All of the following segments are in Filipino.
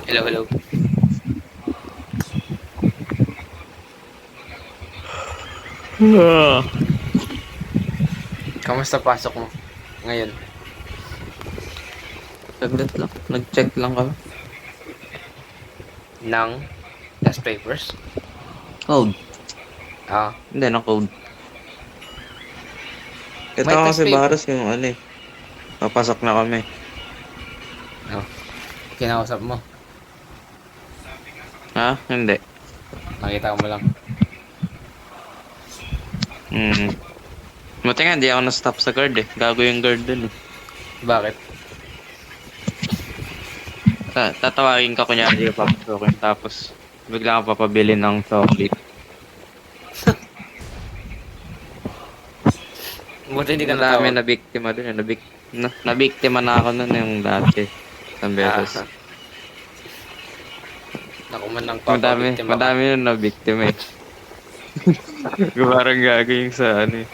Hello, hello. Kamusta pasok mo ngayon? Saglit lang. Nag-check lang kami. Ng test papers? Code. Ah, Hindi, na code. Ito may test kasi paper. Baras yung ano eh. Papasok na kami. Oh, kinausap mo. Ha? Hindi. Nakita mo lang. Buti nga, hindi ako na-stop sa guard eh. Gago yung guard dun eh. Bakit? Tatawagin ka kunyari ka papasukin. Tapos, bigla ka papabili ng chocolate. Buti hindi ka Madami natawag. na biktima dun eh. Nabiktima na ako nun yung dati. Isang beses. Naku man lang Madami, papabiktima ka. madami yung nabiktima eh. Parang gago yung sa ano eh.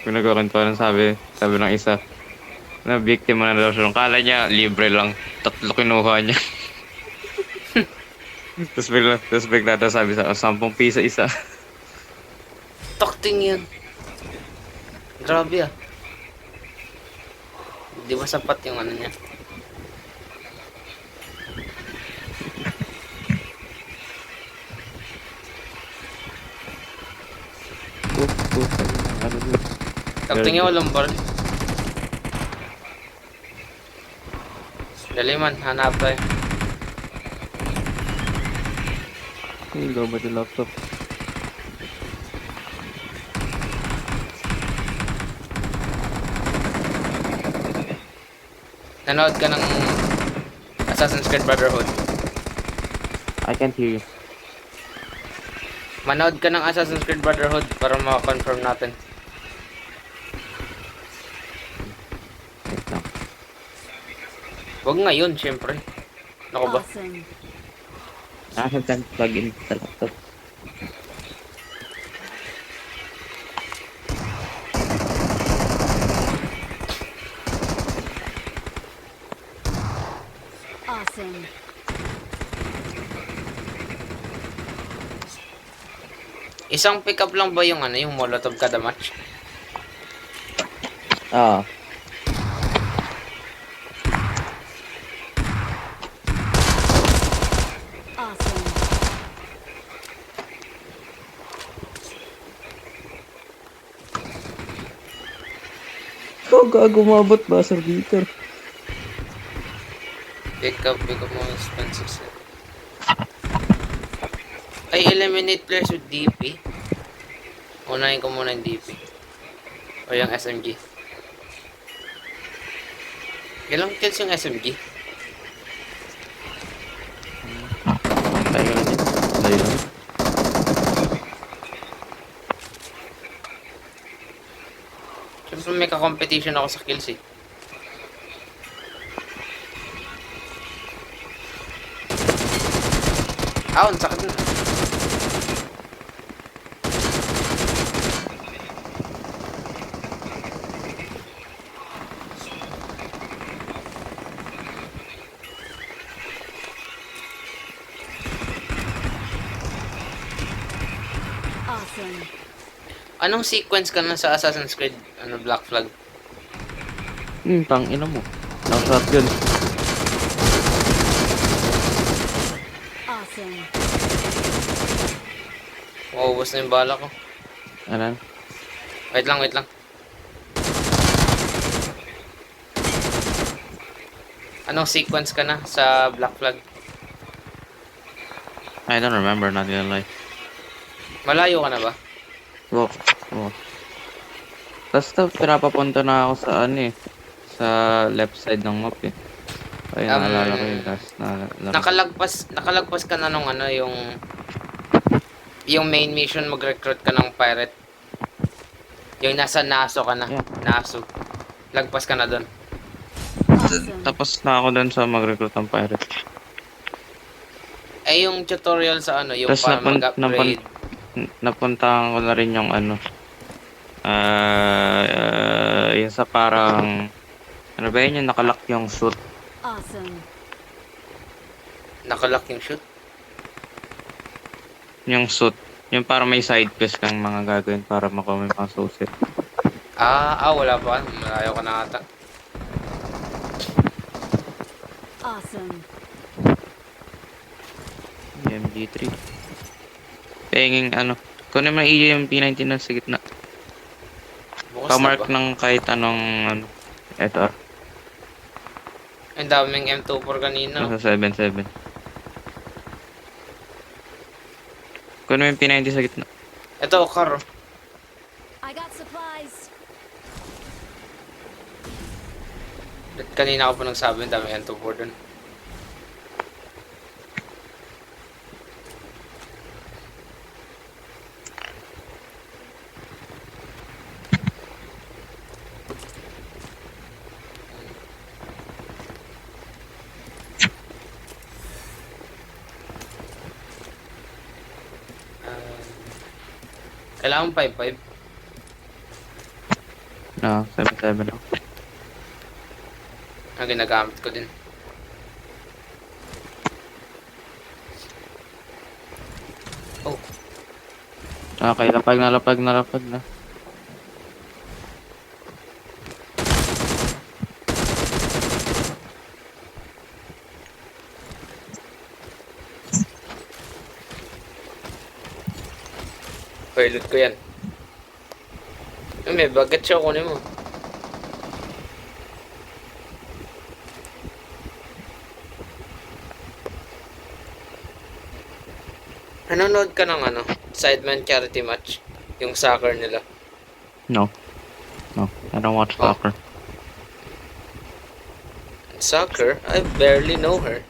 Kung nagkakanto ng sabi ng isa. Na biktima na daw siya. Kala niya, libre lang. 3 kinuha niya. Tapos bigla daw sabi sa 10 piso isa. Tokting yun. Grabe ah. Di ba sapat yung ano niya? Ano yun? Tokting yung walang baril. Dali man, hanap tayo. Ay, lobat yung laptop. Nanood ka ng Assassin's Creed Brotherhood. I can't hear you. Manood ka ng Assassin's Creed Brotherhood para ma-confirm natin. Wait lang. Huwag ngayon, syempre. Ako ba? Awesome. Nakakagkan plug in sa laptop. Awesome. Isang pick-up lang ba yung ano, yung Molotov kada match? Ah. Awesome. Ikaw gago umabot ba sa beater? Pick-up mo expensive set. Ay, eliminate players with DP. Unahin ko muna yung DP. O yung SMG. Ilang kills yung SMG? Tayo lang yun. Tayo lang. Siyempre may ka-competition ako sa kills eh. Ah, ang sakit na. Awesome. Anong sequence ka na sa Assassin's Creed? Ano, Black Flag? Tangina mo. Lang shotgun. Awesome. Maubos na yung bala ko. Ano? Wait lang, wait lang. Anong sequence ka na sa Black Flag? I don't remember, not gonna lie. Malayo ka na ba? Walk. Basta pinapapunta na ako sa ano eh. Sa left side ng map eh. Ay, naalala ko yung last na laro. Nakalagpas ka na nung ano, yung main mission, mag-recruit ka ng pirate. Yung nasa Naso ka na. Yeah. Naso. Lagpas ka na doon. Awesome. Tapos na ako dun sa mag-recruit ng pirate. Eh, yung tutorial sa ano, yung Tapos para mag-upgrade. napuntahan ko na rin yung ano. Yung sa parang Ano ba yun yung nakalock yung suit? Awesome. Nakalock yung shoot. Yung suit. Yung para may side quest kang mga gagawin para makuha yung mga suit. Wala pa. Malayo ka na ata. Awesome. MG3. Penging ano. Kunin mo iyo yung P90 na sa gitna. Bukas na Pamark ba? ng kahit anong ano. Eto. Ang daming M24 kanina. Nasa 7-7. Kunin mo yung P90 sa gitna. Ito, car. I got supplies. Kanina ako pa nagsabi, ang daming M24 dun. Kailangan 5-5. No, 7-7 ako. Ang ginagamit ko din. Oh, Okay, lapag na. pilot ko yan. May bagat siya, kunin mo. Nanonood ka ng ano, Sideman charity match? Yung soccer nila. No. No, I don't watch Oh. soccer. Soccer? I barely know her.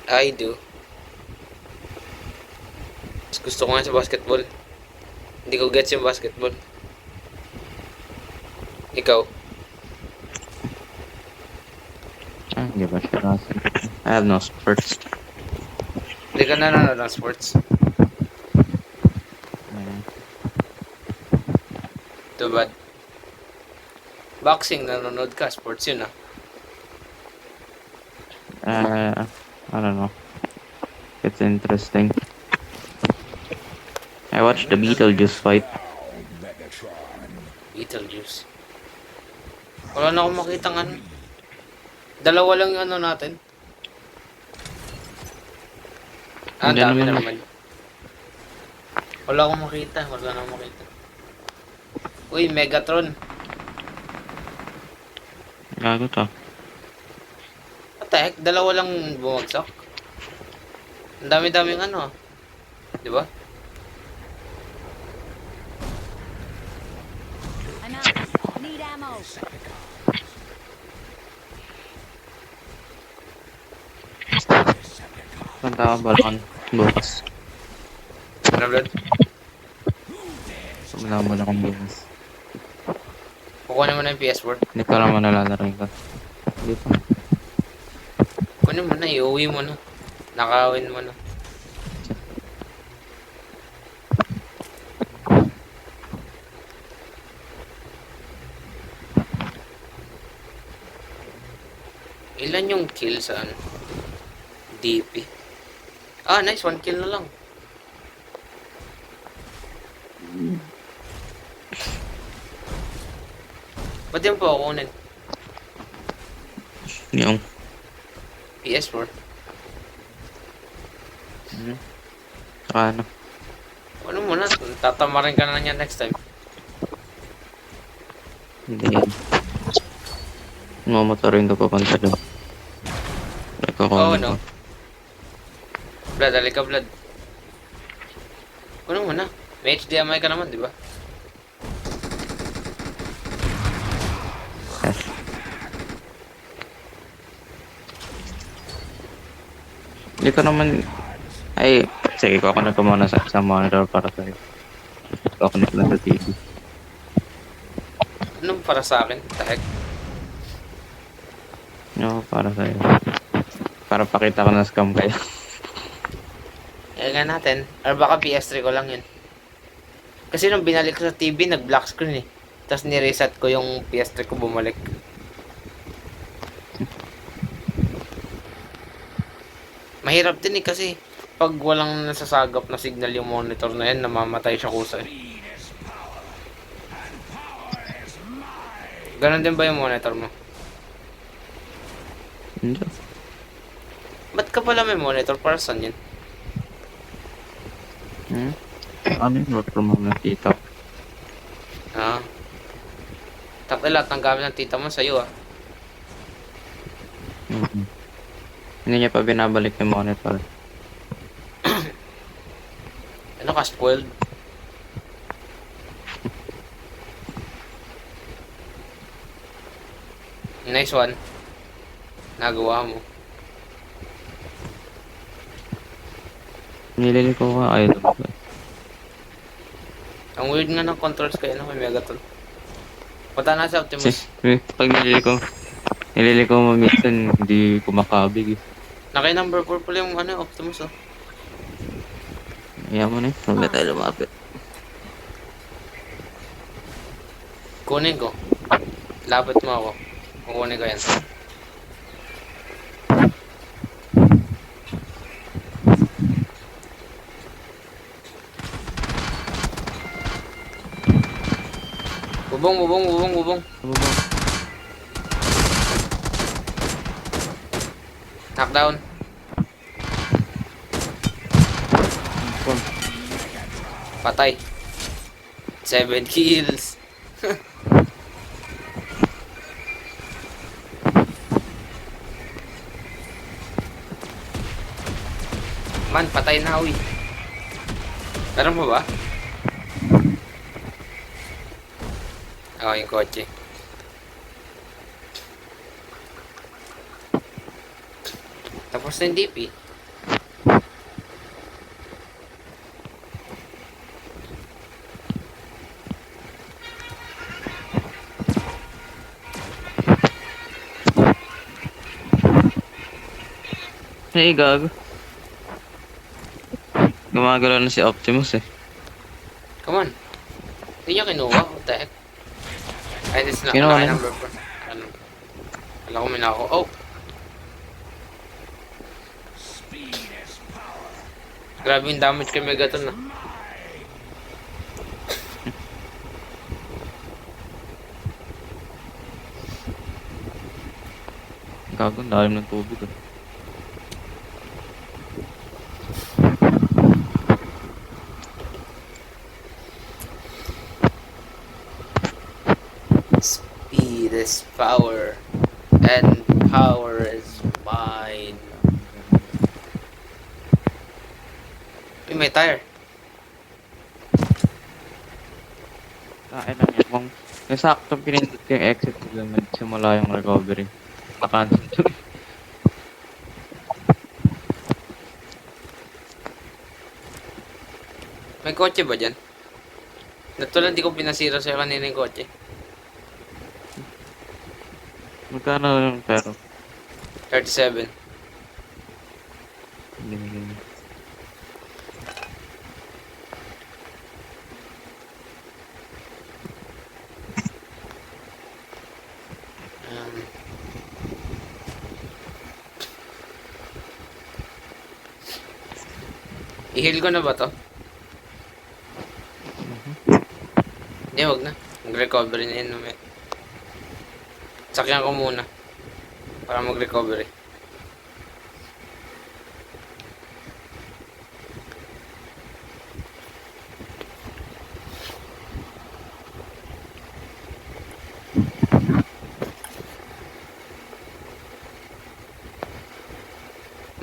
I do. Mas gusto ko nga sa basketball. Hindi ko gets yung basketball. Ikaw? Hindi ba siya nasa? I have no sports. Hindi ka nanonood ng sports? Too bad. Boxing, nanonood ka. Sports yun ah. I don't know. It's interesting. I watched the Beetlejuice fight. Beetlejuice. Wala na akong makitang ano. Dalawa lang yung ano natin. Ang Hindi dami naman. naman. Wala akong makita. Wala na akong makita. Uy, Megatron. Gago to. What the heck? Dalawa lang bumagsak. Ang dami-daming ano. Di ba? I'm out. Need ammo. Punta ka balon bukas. Ano, Vlad? Sumula mo na akong bukas. Kukunin mo na yung PS4. Hindi ko naman nalalaro ka. Hindi pa. Kunin mo na. Iuwi mo na. Nakawin mo na. Ilan yung kill sa ano? DP. Nice. 1 kill na lang. Ba't yung po kukunin? Yung. PS4. Saka ano. Ano mo na? Tatamarin ka na niya next time. Hindi. Mamotorin ka papunta doon. Oo, no? Vlad, halika Vlad. Ano mo na? May HDMI ka naman, di ba? Yes. Hindi ko naman... Ay, sige, kukunin ko muna sa monitor para sa'yo. Kukunin ko lang sa TV. Anong para sa akin? The heck? No, para sa'yo. Para pakita ko na scam kayo. Nga natin. Or baka PS3 ko lang yun. Kasi nung binalik ko sa TV, nag-black screen eh. Tapos nireset ko yung PS3 ko, bumalik. Mahirap din kasi pag walang nasasagap na signal yung monitor na yan, namamatay siya kusa eh. Ganon din ba yung monitor mo? Hindi. Ba't ka pala may monitor? Para saan yun? Ano yung work from home ng tita ko? Ah. Tapos lahat ng gamit ng tita mo sa'yo ah. Hindi niya pa binabalik yung monitor. Ano ka, spoiled? Nice one. Nagawa mo. Nilili ko ka idol ko. Ang weird nga ng controls kayo no, kay Megaton. Punta na sa Optimus. Pag nilili ko mo minsan, hindi ko makabig. Naka number 4 pala yung ano, Optimus oh. Kaya mo na huwag na tayo lumapit. Kunin ko. Lapit mo ako. Kukunin ko yan. Bubong, bubong, bubong, bubong. Ano ba? Knockdown. Patay. 7 kills. Man, patay na uy. Meron mo ba? Oo, yung kotse. Tapos na yung DP. Hey, gago. Gumagalaw na si Optimus eh. Come on. Hindi niya kinuha. What the heck? Ay, this na. Kinuha Ano, na. number 4. Ano? Alam ko minako. Oh! Grabe yung damage kay Megaton na. Gago, ang lalim ng tubig eh. Speed is power. And power is mine. Uy, may tire. Kain lang yan. Kung sakto pinindot ko yung exit, simula yung recovery. Nakancel. May kotse ba dyan? Natulang di ko pinasira sa'yo kanina yung kotse. Magkano yung pero? 37. Hindi. Um, I-heal ko na ba to? Hindi, wag na. Mag-recovery na yun. Mamaya. Sakyan ko muna. Para mag-recovery.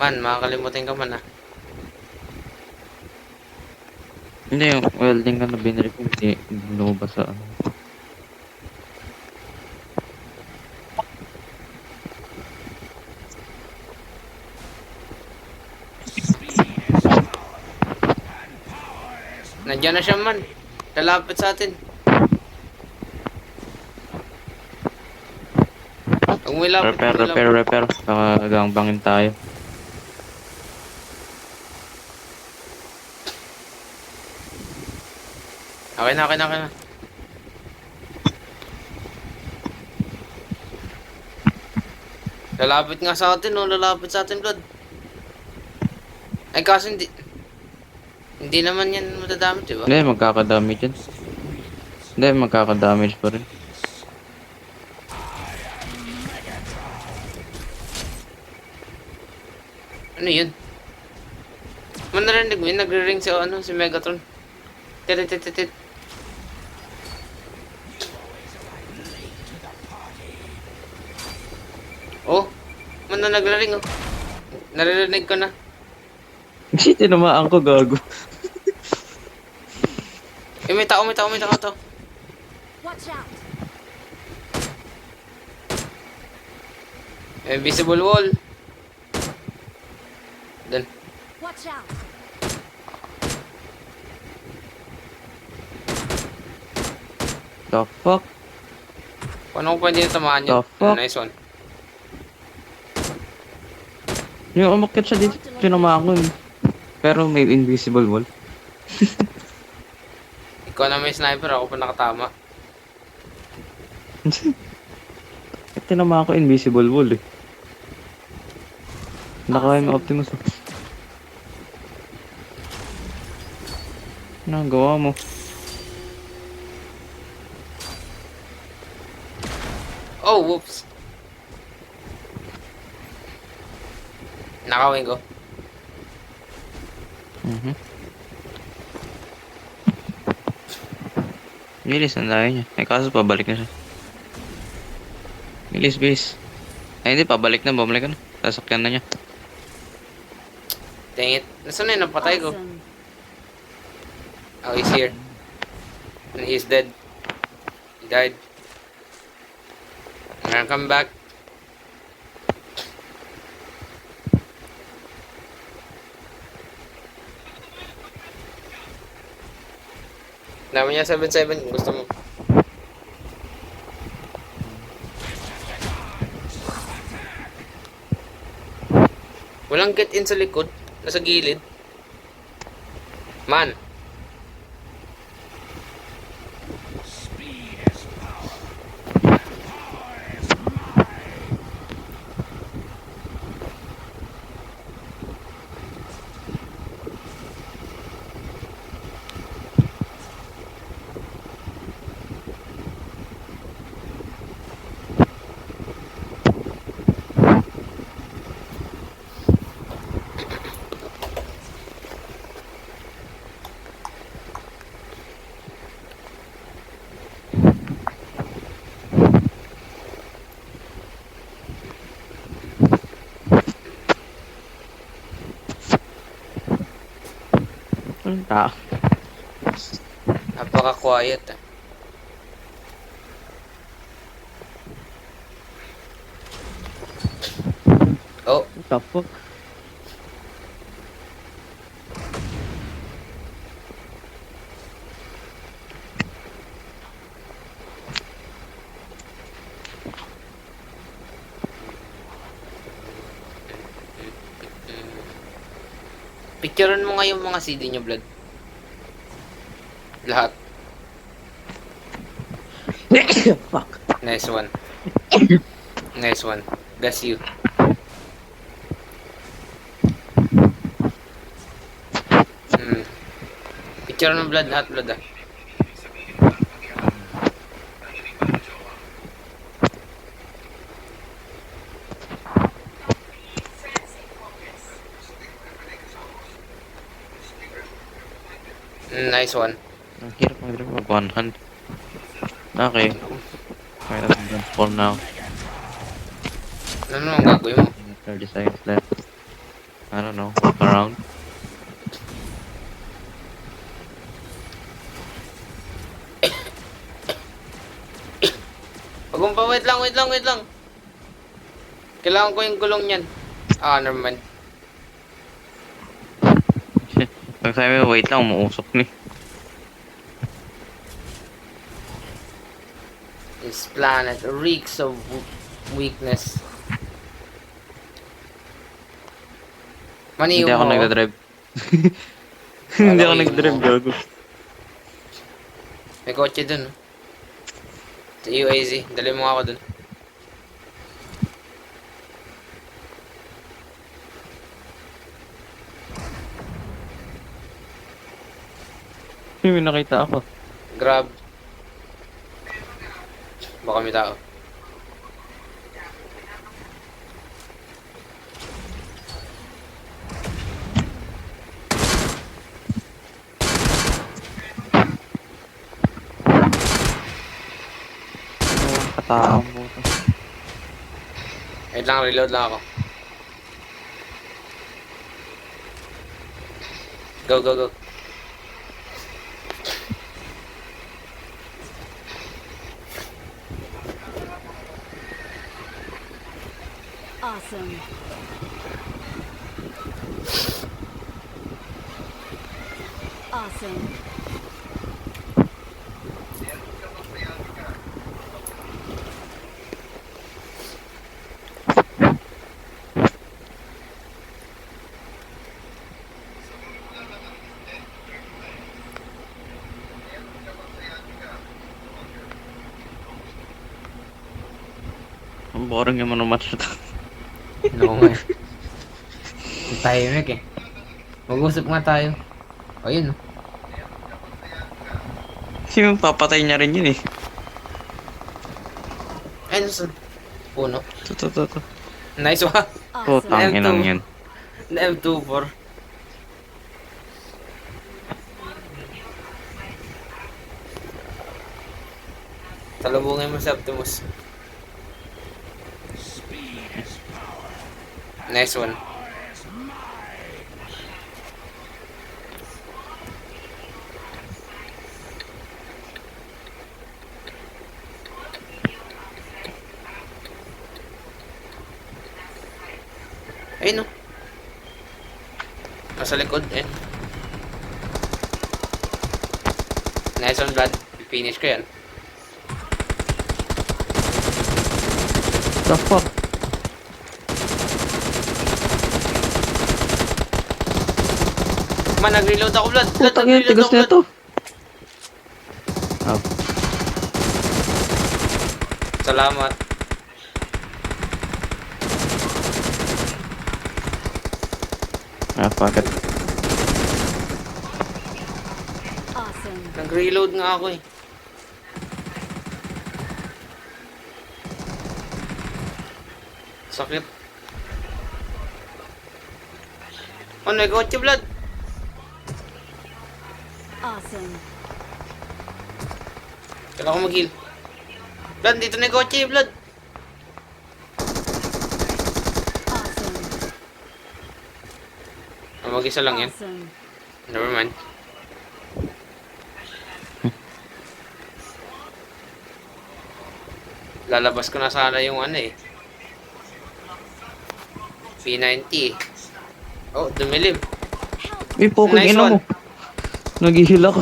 Man, makakalimutin ka man ah. Hindi, yung welding ka na binili ko, hindi lumabas sa ano. Nandiyan na siya man. Lalapit sa atin. Kung may lapit, Repair. Baka gangbangin tayo. Okay na. Lalapit nga sa atin, no? Lalapit sa atin, Blood. Ay, kaso hindi... Hindi naman yan matadamage, di ba? Hindi, magkakadamage yan. Hindi, magkakadamage pa rin. Ano yun? Man narinig mo yun, nagre-ring si, ano, si Megatron. Tititit. Oh, man na nagre-ring, oh. Naririnig ko na. Hindi, tinamaan ko, gago. Eh, may tao to. Watch out. Invisible wall. Dun. Watch out. The fuck? Paano ko pwede yung tamaan yun? The fuck? Nice one. Yung umakyat siya dito, tinamaan ko eh. Pero may invisible wall. Ikaw na may sniper, ako pa nakatama. Tinamaan ko invisible wall eh. Nakakain ng Optimus. Ano ang gawa mo? Oh, whoops. Nakawin ko. Bilis, ang layo niya. Ay, kaso pabalik na siya. Bilis, bilis. Ay, hindi, pabalik na. Bumalik na. Sasakyan na niya. Dang it. Nasaan na yun? Napatay ko. Awesome. Oh, he's here. And he's dead. He died. I'm gonna come back. Dami niya 7-7 kung gusto mo. Walang get in sa likod. Nasa gilid. Man. Walang tao. Napaka-quiet ah. Oh, What the fuck? picturean mo nga yung mga CD nyo, Blood. Lahat. Fuck. Nice one. Nice one. That's you. Picture ng Blood, lahat Blood ah. Nice one. Ang hirap mag-drive mag one hand. Okay. Kaya natin spawn now. Ano ang gagawin mo? 30 seconds left. I don't know. Walk around. Pagumpa, wait lang. Kailangan ko yung gulong niyan. Ah, never mind. Pag sabi mo, wait lang, umuusok ni. This planet reeks of weakness. Maniyo Hindi ako mo. nagdadrive. Hindi ako nagdadrive, gago. May kotse dun. Sa UAZ. Dali mo nga ako dun. may nakita ako. Grab. Baka may tao. Katao mo. Wait lang, reload lang ako. Go, go, go. Awesome. Awesome. Ang boring yung mga match na to. Oo nga. Tahimik eh. Mag-usap nga tayo. O yun. Yung papatay niya rin yun eh. Ay, nasa puno. To. Nice one. Putang Awesome. inang yan. Na M24. Talabungin mo si Optimus. Nice one. Ayun no. Nasa likod eh. Nice one, Brad. Finish ko yan. The fuck? Man, nag-reload ako, Brad. Putang yan, tigas na ito. Oh. Salamat. Ah, fuck it. Awesome. Nag-reload nga ako eh. Sakit. Oh, nag-kotse, Vlad. Awesome. Kailangan ko mag-heal. Vlad, dito nag-kotse, Vlad. Awesome. Mag-isa lang yan. Awesome. Never mind. Lalabas ko na sana yung ano eh. P90 eh. Oh, dumilim. May pokong Nice ina one. mo. Naghihil ako.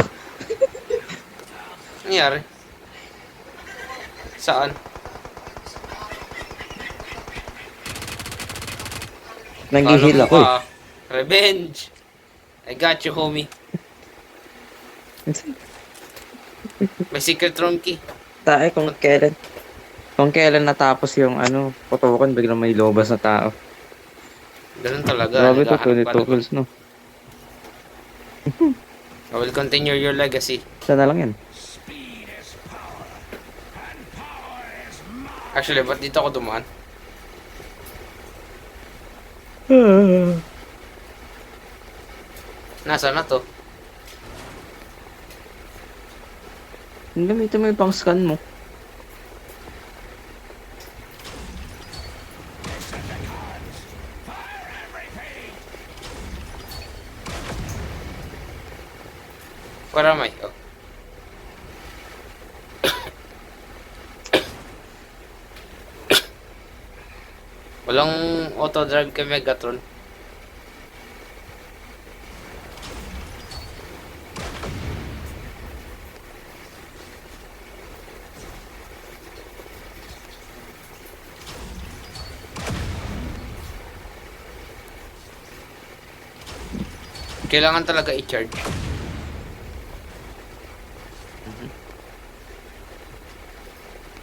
Nangyari? Saan? Naghihil Kala mo ako eh. ba, Revenge! I got you, homie. May secret room key. Tae kung kailan natapos yung ano, putukan, biglang may lobas na tao. Ganun talaga. Grabe to, naghahanap ka 22 na- kills no. I will continue your legacy. Sana lang yan. Actually, ba't dito ako dumaan? Nasaan na to? Gamitin mo yung pang scan mo. Where am I? Oh. Walang auto drive kay Megatron. Kailangan talaga i-charge.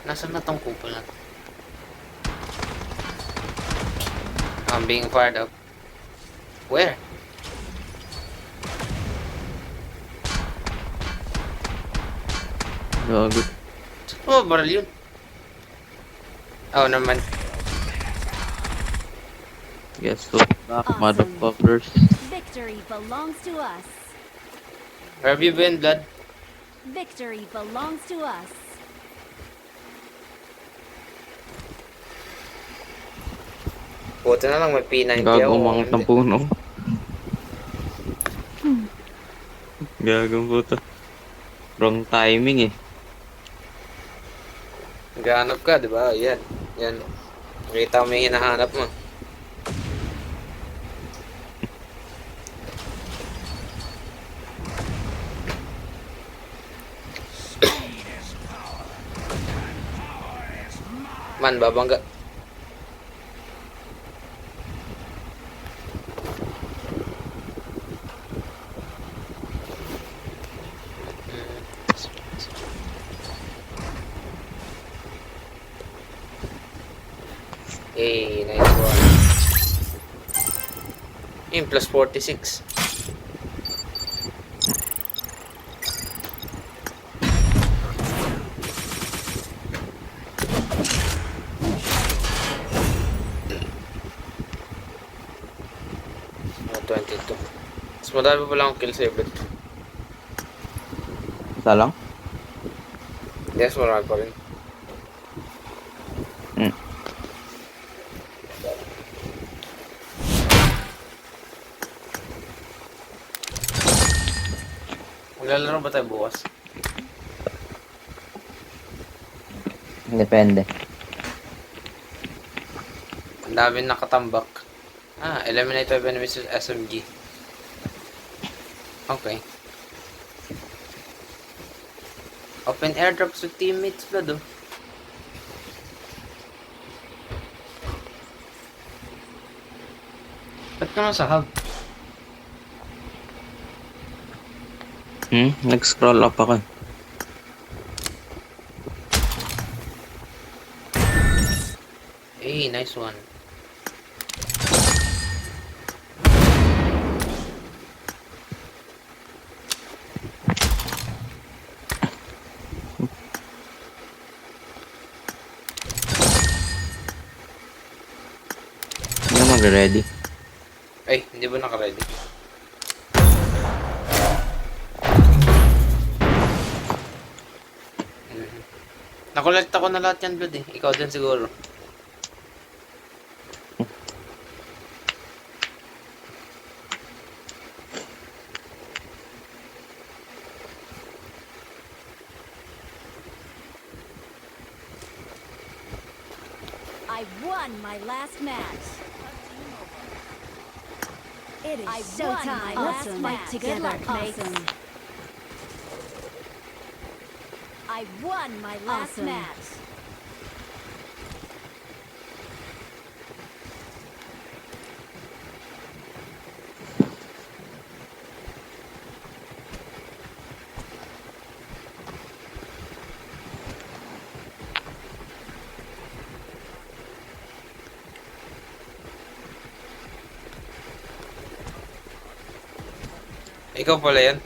Nasaan na tong kupal na to? I'm being fired up. Where? Gago. Oh, baril yun. Oh, naman. Guess so. Awesome. Motherfuckers. Victory belongs to us. Where have you been, Blood? Victory belongs to us. Buti na lang may P90 Gago, ako. umangat ng puno. Gago puta. Wrong timing eh. Naghahanap ka, di ba? Yan. Yan. Nakita mo yung hinahanap mo. Man, babangga. Hey, nice one. Yun, plus 46. Oh, 22. Mas madami pa lang ang kill sa ibit. Isa lang? Yes, marami pa rin. Hmm. Maglalaro ba tayo bukas? Depende. Ang dami nakatambak. Ah, eliminate 5 enemies with SMG. Okay. Open airdrops with teammates, Blood, oh. Ba't ka sa hub? Nag-scroll up ako. Hey, nice one. Hindi na mag-ready. Ay, hindi ba naka-ready? Nakolekt ako na lahat yan, Blood, eh. Ikaw din siguro. I won my last match. It is I showtime. won my Let's last fight match. together, Good luck, mates. awesome. I won my last Awesome. match. Ikaw pala yan.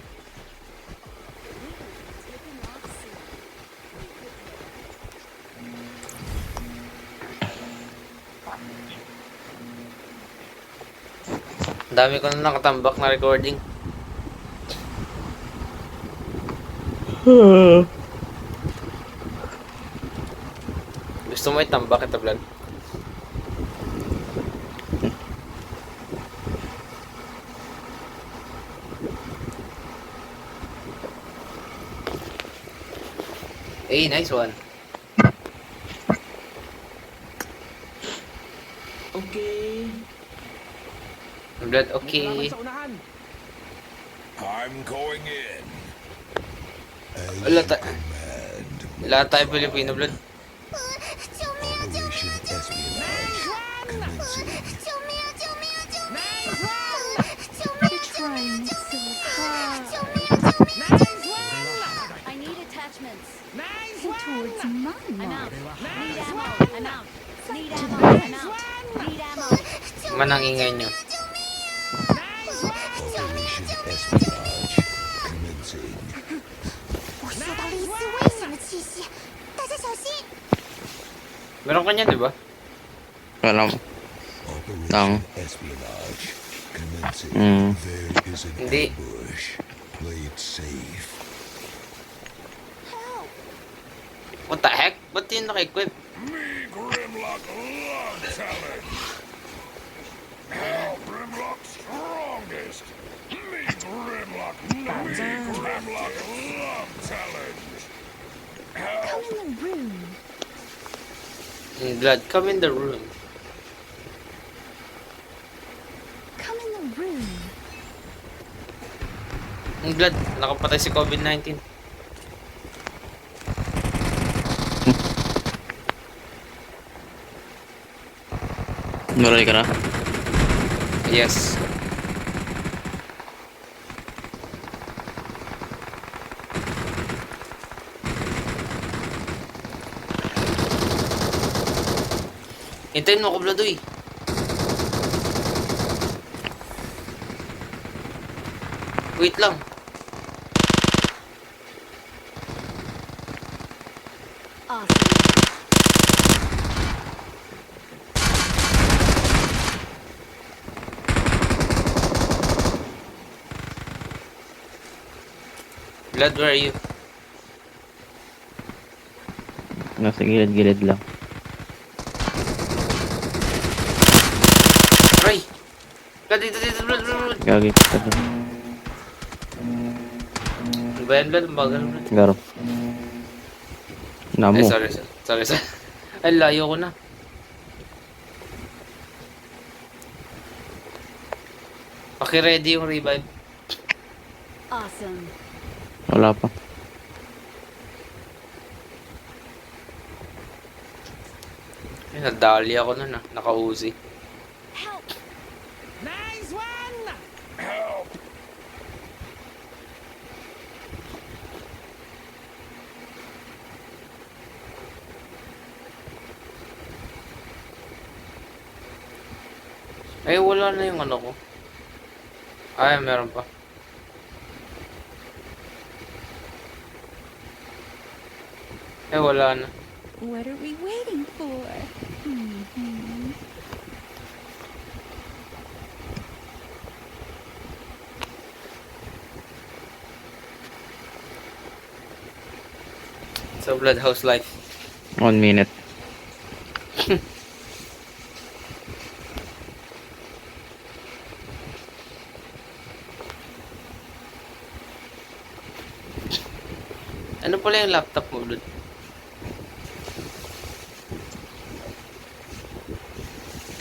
Ang dami ko na nakatambak na recording. Gusto mo itambak ito, Blood? Hey, nice one. Okay. Blood, okay. Sa unahan. I'm going in. Wala lahat tayo Pilipino, Blood. Operation Espionage commencing. You're trying so hard. I need attachments. Head towards my I'm mark. out. Need ammo. I'm out. Need ammo. I'm out. Need ammo. Manang ingay nyo. Operation Espionage commencing. 的气息，大家小心！ Meron ka niyan, di ba? Alam. Tang. Operation Espionage. Commencing. Mm. There is an Hindi. ambush. Play it safe. Help! What the heck? Ba't yun naka-equip? Me, Grimlock, love challenge. How Grimlock strongest. Me, Grimlock love challenge. Come in the room. Blood, come in the room. Come in the room. Blood, nakapatay si COVID-19. Maray ka na? Yes. Hintayin mo ako, Bladoy. Wait lang. Awesome. Blood, where are you? Nasa gilid-gilid lang. Aray! Blood, dito, Blood, Blood. Gagi. Ano ba yan, Blood? Ang bagal, Blood. Garo. Ay, Namo. sorry. Ay, layo ko na. Paki-ready yung revive. Awesome. Wala pa. Ay, nadali ako nun ah. Naka-Uzi. Help! Help. Ay, wala na yung ano ko. Ay, meron pa. Ay, wala na. What are we waiting for? Mhm. Sa Bloodhouse Life. 1 minute. Ano pala yung laptop mo, Blood?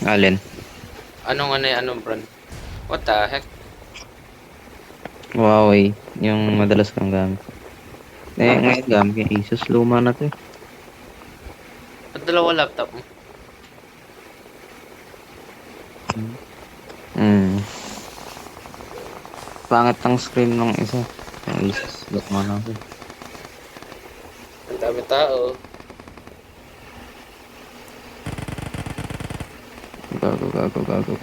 Alin? Anong brand? What the heck? Huawei. Yung madalas kang gamit. Ngayon gamit yung Asus. Luma na to eh. Ba't dalawa laptop mo? Pangit ang screen ng isa. Yung Asus. Luma na to. Ang dami tao. Gago.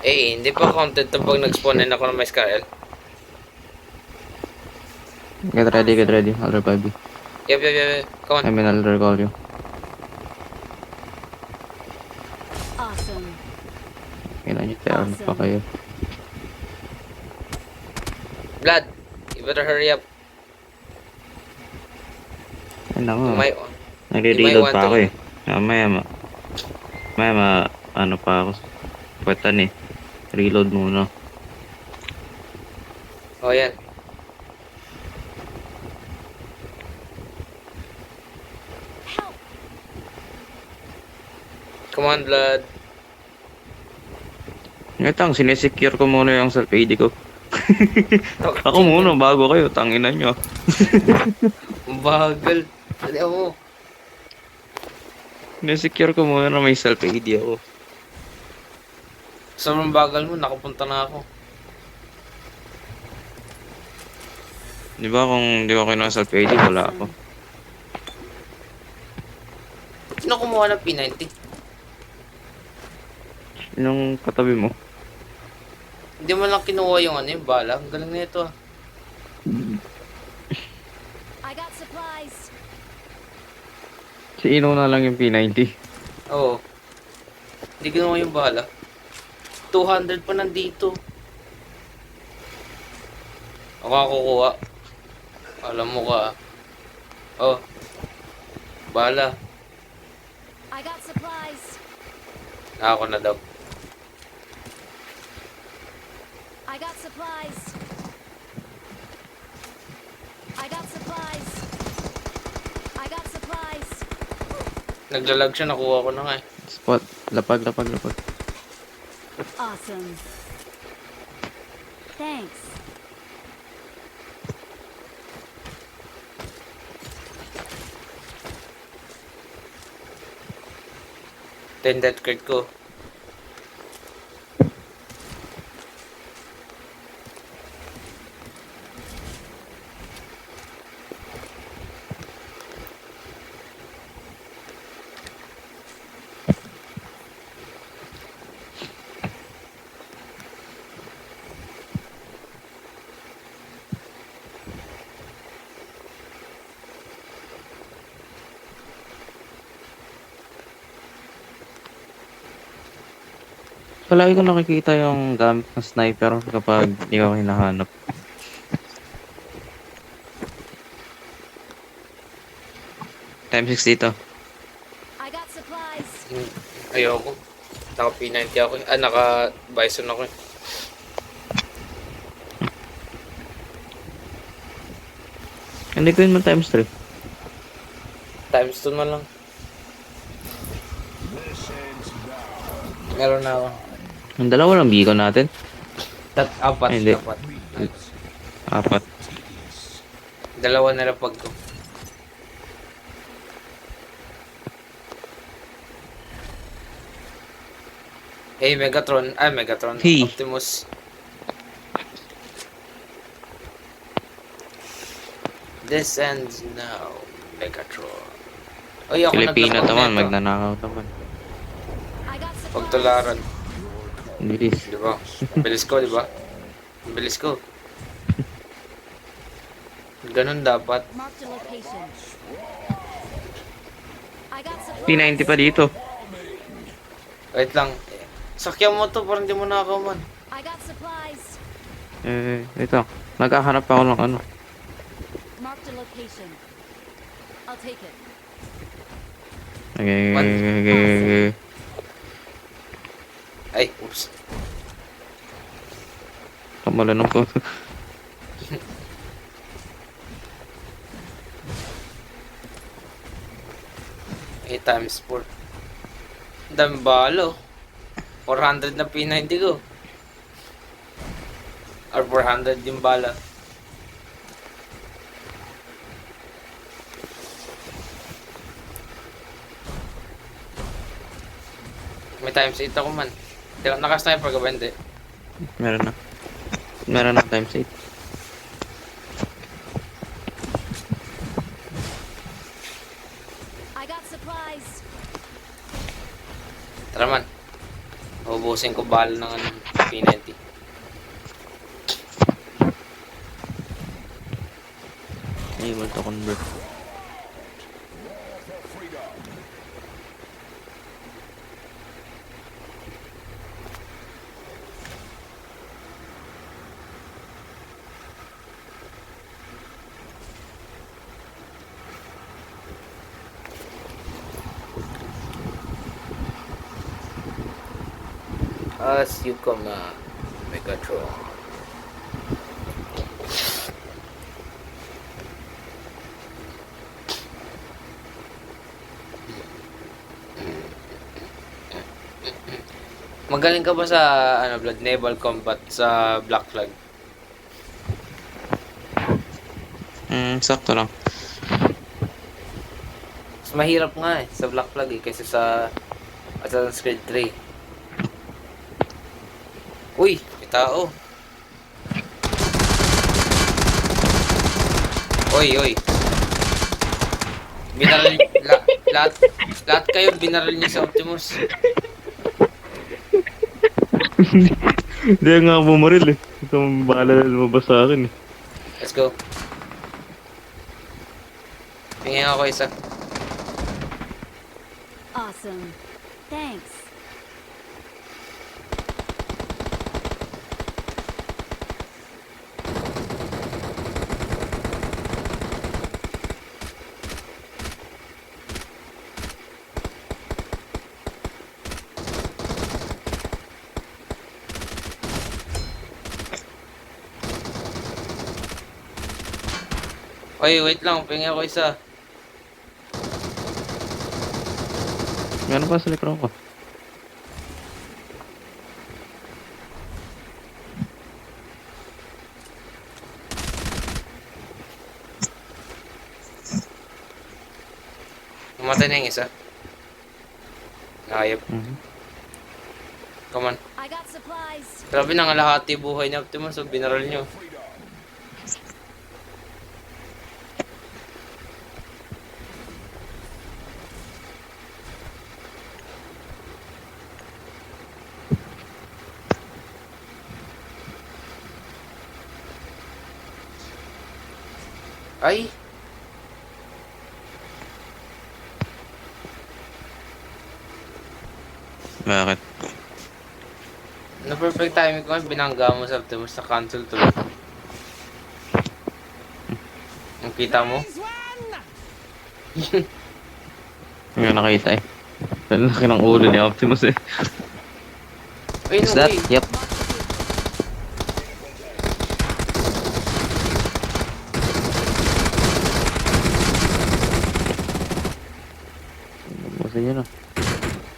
Eh, hindi pa content to pag nag-spawn in ako ng may Scarel. Get ready. I'll revive you. Yep. Come I on. mean, I'll recall you. Awesome. Kailan nyo tayo pa kayo. Blood, you better hurry up. Ano You nga. might... Nagre-reload want pa to- ako eh. Maya ano pa ako. Pwetan eh. Reload muna. Oh, yan. Help! Come on, Blood. Ngayon sinesecure ko muna yung self-AD ko. Ako muna, bago kayo. Tanginan nyo. Ang bagal. Dali ako. Sinesecure ko muna na may self-AD ako. Sobrang bagal mo, nakapunta na ako. Di ba kung di ko kayo ng self-AD, wala ako. Sino kumuha ng P90? Yung katabi mo. Hindi mo lang kinuha yung ano yung bala. Ang galing na ito ah. I got supplies. Si Ino na lang yung P90. Oo. Hindi kinuha yung bala. 200 pa nandito. Ako ang kukuha. Alam mo ka. Oh. Bala. I got supplies. Ako na daw. I got supplies. I got supplies. I got supplies. Naglalag siya, nakuha ko na nga eh. Spot. Lapag. Awesome. Thanks. Then that card ko. Palagi ko nakikita yung gamit ng sniper kapag di ko hinahanap. Time 6 dito. I got supplies. Ayoko. Naka P90 ako eh. Naka Bison ako eh. Hindi ko yun mo times 3. Times 2 na lang. Meron na ako. Ang dalawa lang beacon natin. Apat. Ay, hindi. Apat. 4. Dalawa na lang pag ko. Hey, Megatron. Megatron. Hey. Optimus. This ends now, Megatron. Oy, ako Pilipino naglakad naman, nito. magnanakaw naman. I got supplies. Pagtularan. Bilis. Di ba? Bilis ko, di ba? Bilis ko. Ganun dapat. Marked a location. I got supplies. P90 pa dito. Wait lang. Sakyan mo to, parang di mo nakaman. I got supplies. Ito. Naghahanap pa ako ng ano. Marked a location. I'll take it. Okay. Ay, oops. Kamalanong ko. 8 times 4. Dami balo. 400 na P90 ko. Or 400 yung bala. May times 8 ako man. Naka-sniper ka ba hindi? Meron na. Meron na times 8. I got supplies. Tara man. Ubusin ko bala ng ano, P90. Able to convert. As you command, Megatron. Magaling ka ba sa ano, Blood Naval Combat sa Black Flag? Sakto lang. Mas mahirap nga eh sa Black Flag eh kaysa sa Assassin's Creed 3. Uy, may tao. Oy. Binaril lahat kayo binaril niyo sa Optimus. Hindi nga ako bumaril eh. Ito bahala na lumabas sa akin eh. Let's go. Tingin ako isa. Awesome. Thanks. Oy, wait lang. Tingin ako isa. Meron pa sa likod ko. Mamatay na yung isa. Ayop. Come on. I got supplies. Grabe nangalahati buhay ni Optimus. So, binaral nyo. Ay! Bakit? Na perfect timing ko. Binangga mo sa Optimus sa cancel tuloy. Ang kita mo? Hindi ko nakita eh. Ang laki ng ulo ni Optimus eh. Ay, Is no that? way. Yep. Ubusin yun ah.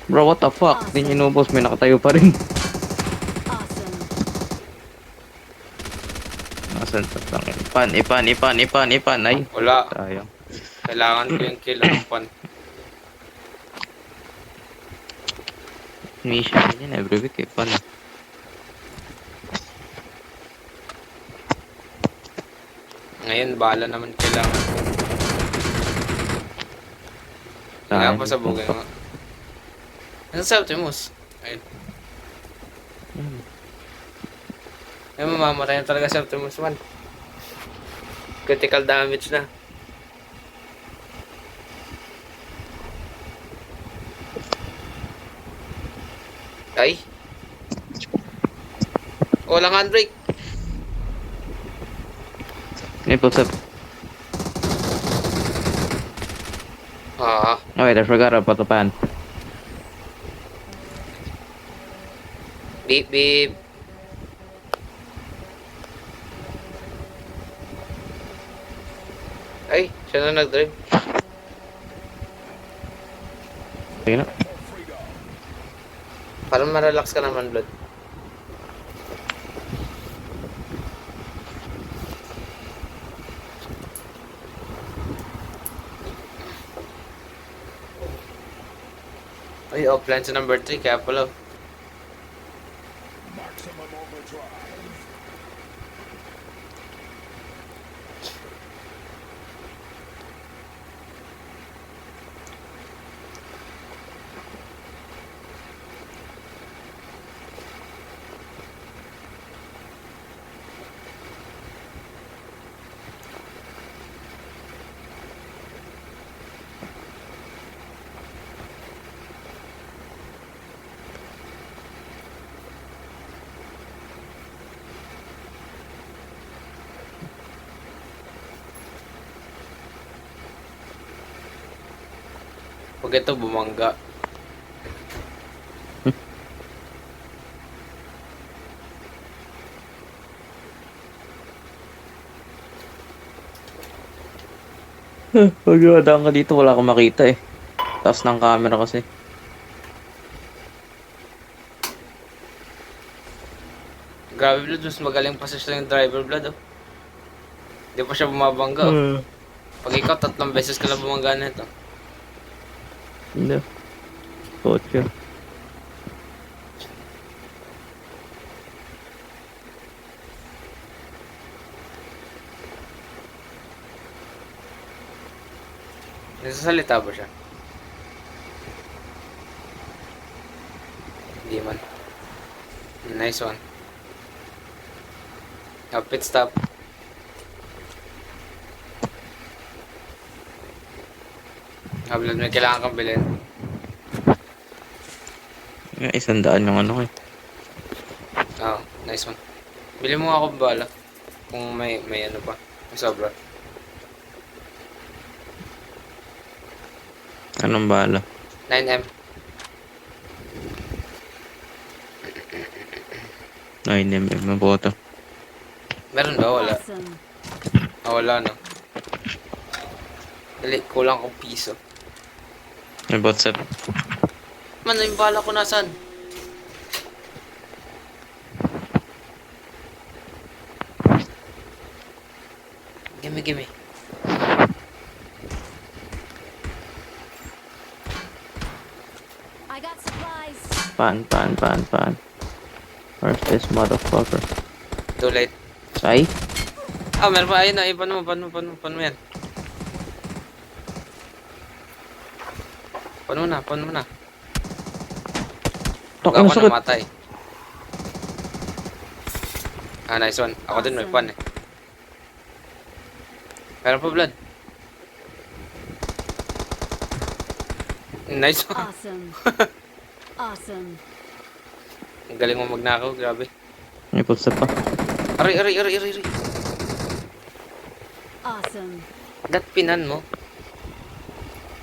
Bro, what the fuck? Di niya inubos, may nakatayo pa rin. Awesome. Nasaan sa lang? Ipan. Ay, Wala. sayang. Kailangan ko yung kill ng pan. Mission yun every week eh. Pan. Ngayon, bala naman kailangan ko. Nga pa sa bugay nga. Ano sa Optimus? Ayun. Ay, mamamatay na talaga sa Optimus 1. Critical damage na. Ay. Walang handbrake. Nipple up. Ah, Oh wait, I forgot about the pan. beep beep. Ay, siya na nag-drive. Sige na. Parang ma-relax ka naman, Blood. Ay, offline sa number 3, kaya pala. Maximum overdrive. Pag ito bumangga. Pag dumadaan ka dito, wala akong makita eh. Taas ng camera kasi. Grabe, Blood. Mas magaling pa siya yung driver, Blood. Oh. Hindi pa siya bumabangga. Oh. Pag ikaw, 3 beses ka na bumangga na ito. Hindi. Kotse. Nagsasalita ba siya? Hindi man. Nice one. Pit stop. Blood, may kailangan kang bilhin. Yeah, 100 yung ano ko eh. Oh, nice one. Bili mo ako bala. Kung may ano pa. May sobra. Anong bala? 9M. 9mm na po ito. Meron ba? Wala. Awesome. Wala no. Dali, kulang kong piso. May WhatsApp. Man, yung bala ko nasan? Gimme. I got supplies. Paan. Where's this motherfucker? Too late. Ay? Meron pa. Ayun na. Paano mo yan? Paano mo na? Tok, Ako ang sakit. namatay. Nice one. Ako din may pan eh. Meron pa blood. Nice one. Awesome. Awesome. Ang galing mo magnakaw, grabe. May WhatsApp pa. Aray. Awesome. Gat pinan mo.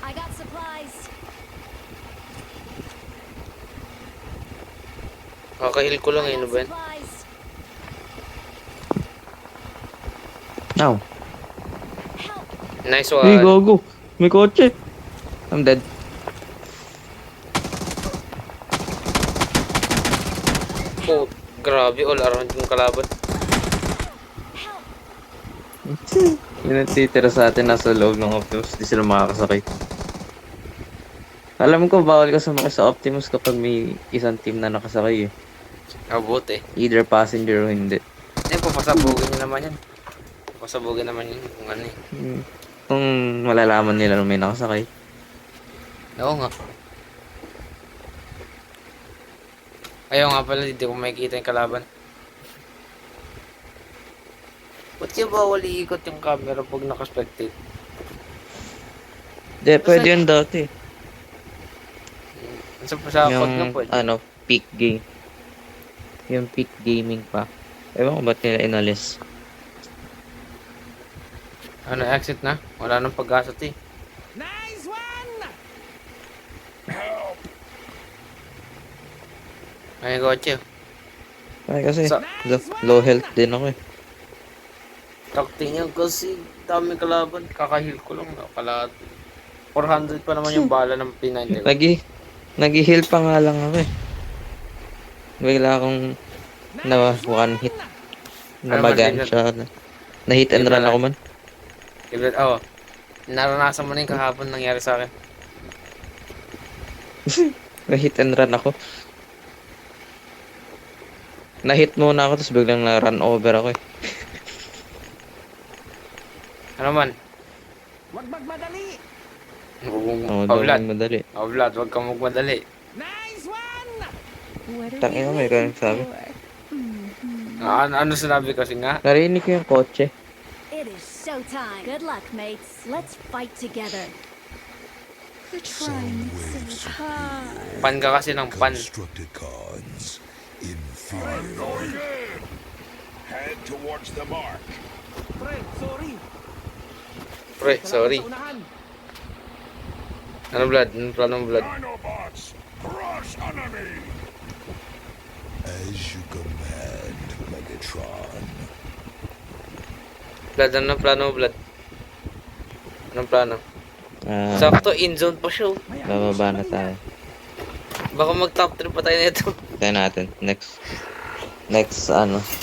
I got supplies. Kakahil ko lang I eh, ano got ba yan? supplies. Ow. Help. Nice Hey, one. gogo. May kotse. I'm dead. Oh, grabe, all around yung kalaban. Help. Yung nagtitira sa atin nasa loob ng Optimus, di sila makakasakay. Alam ko, bawal ka sumakay sa Optimus kapag may isang team na nakasakay eh. Buti. Either passenger o hindi. Papasabugin nyo naman yan. Papasabugin naman yun kung ano eh. Kung malalaman nila na may nakasakay. Oo nga. Ayaw nga pala, hindi ko makikita yung kalaban. Ba't yung bawal iikot yung camera pag nakaspectate? Hindi, pwede yun dati. Sa pag nga Yung, pwede. peak game. Yung peak gaming pa. Ewan ko ba't nila inalis. Exit na? Wala nang pag-asat eh. Nice one! Ay, kotse. Ay, kasi Sa- low health din ako eh. Takti niya kasi dami kalaban. Kakahil ko lang. Kala 400 pa naman yung bala ng P90 ko. Nag-heal pa nga lang ako eh. Bigla akong na one hit. Namagan siya. Na hit and run ako man. Naranasan mo na yung kahapon nangyari sa akin. Na hit and run ako. Na-hit muna ako tapos biglang na-run over ako eh. Ano man? Wag magmadali! Oo, Vlad. doon madali. Vlad, huwag kang magmadali. Nice one! What are Tangina, you may waiting ganun sabi. for? Mhm. Ano sinabi kasi nga? Narinig ko yung kotse. It is showtime. Good luck, mates. Let's fight together. You're trying so hard. Pan ka kasi ng pan. Constructicons. Inferior. Head towards the mark. Pre, sorry. Ano Vlad? Anong plano mo Vlad? Dinobots! Crush enemy! As you command, Megatron. Vlad, anong plano mo Vlad? Anong plano? Sakto, in-zone pa siya. Bababa na tayo. Baka mag-top 3 pa tayo nito. Tayo natin. Next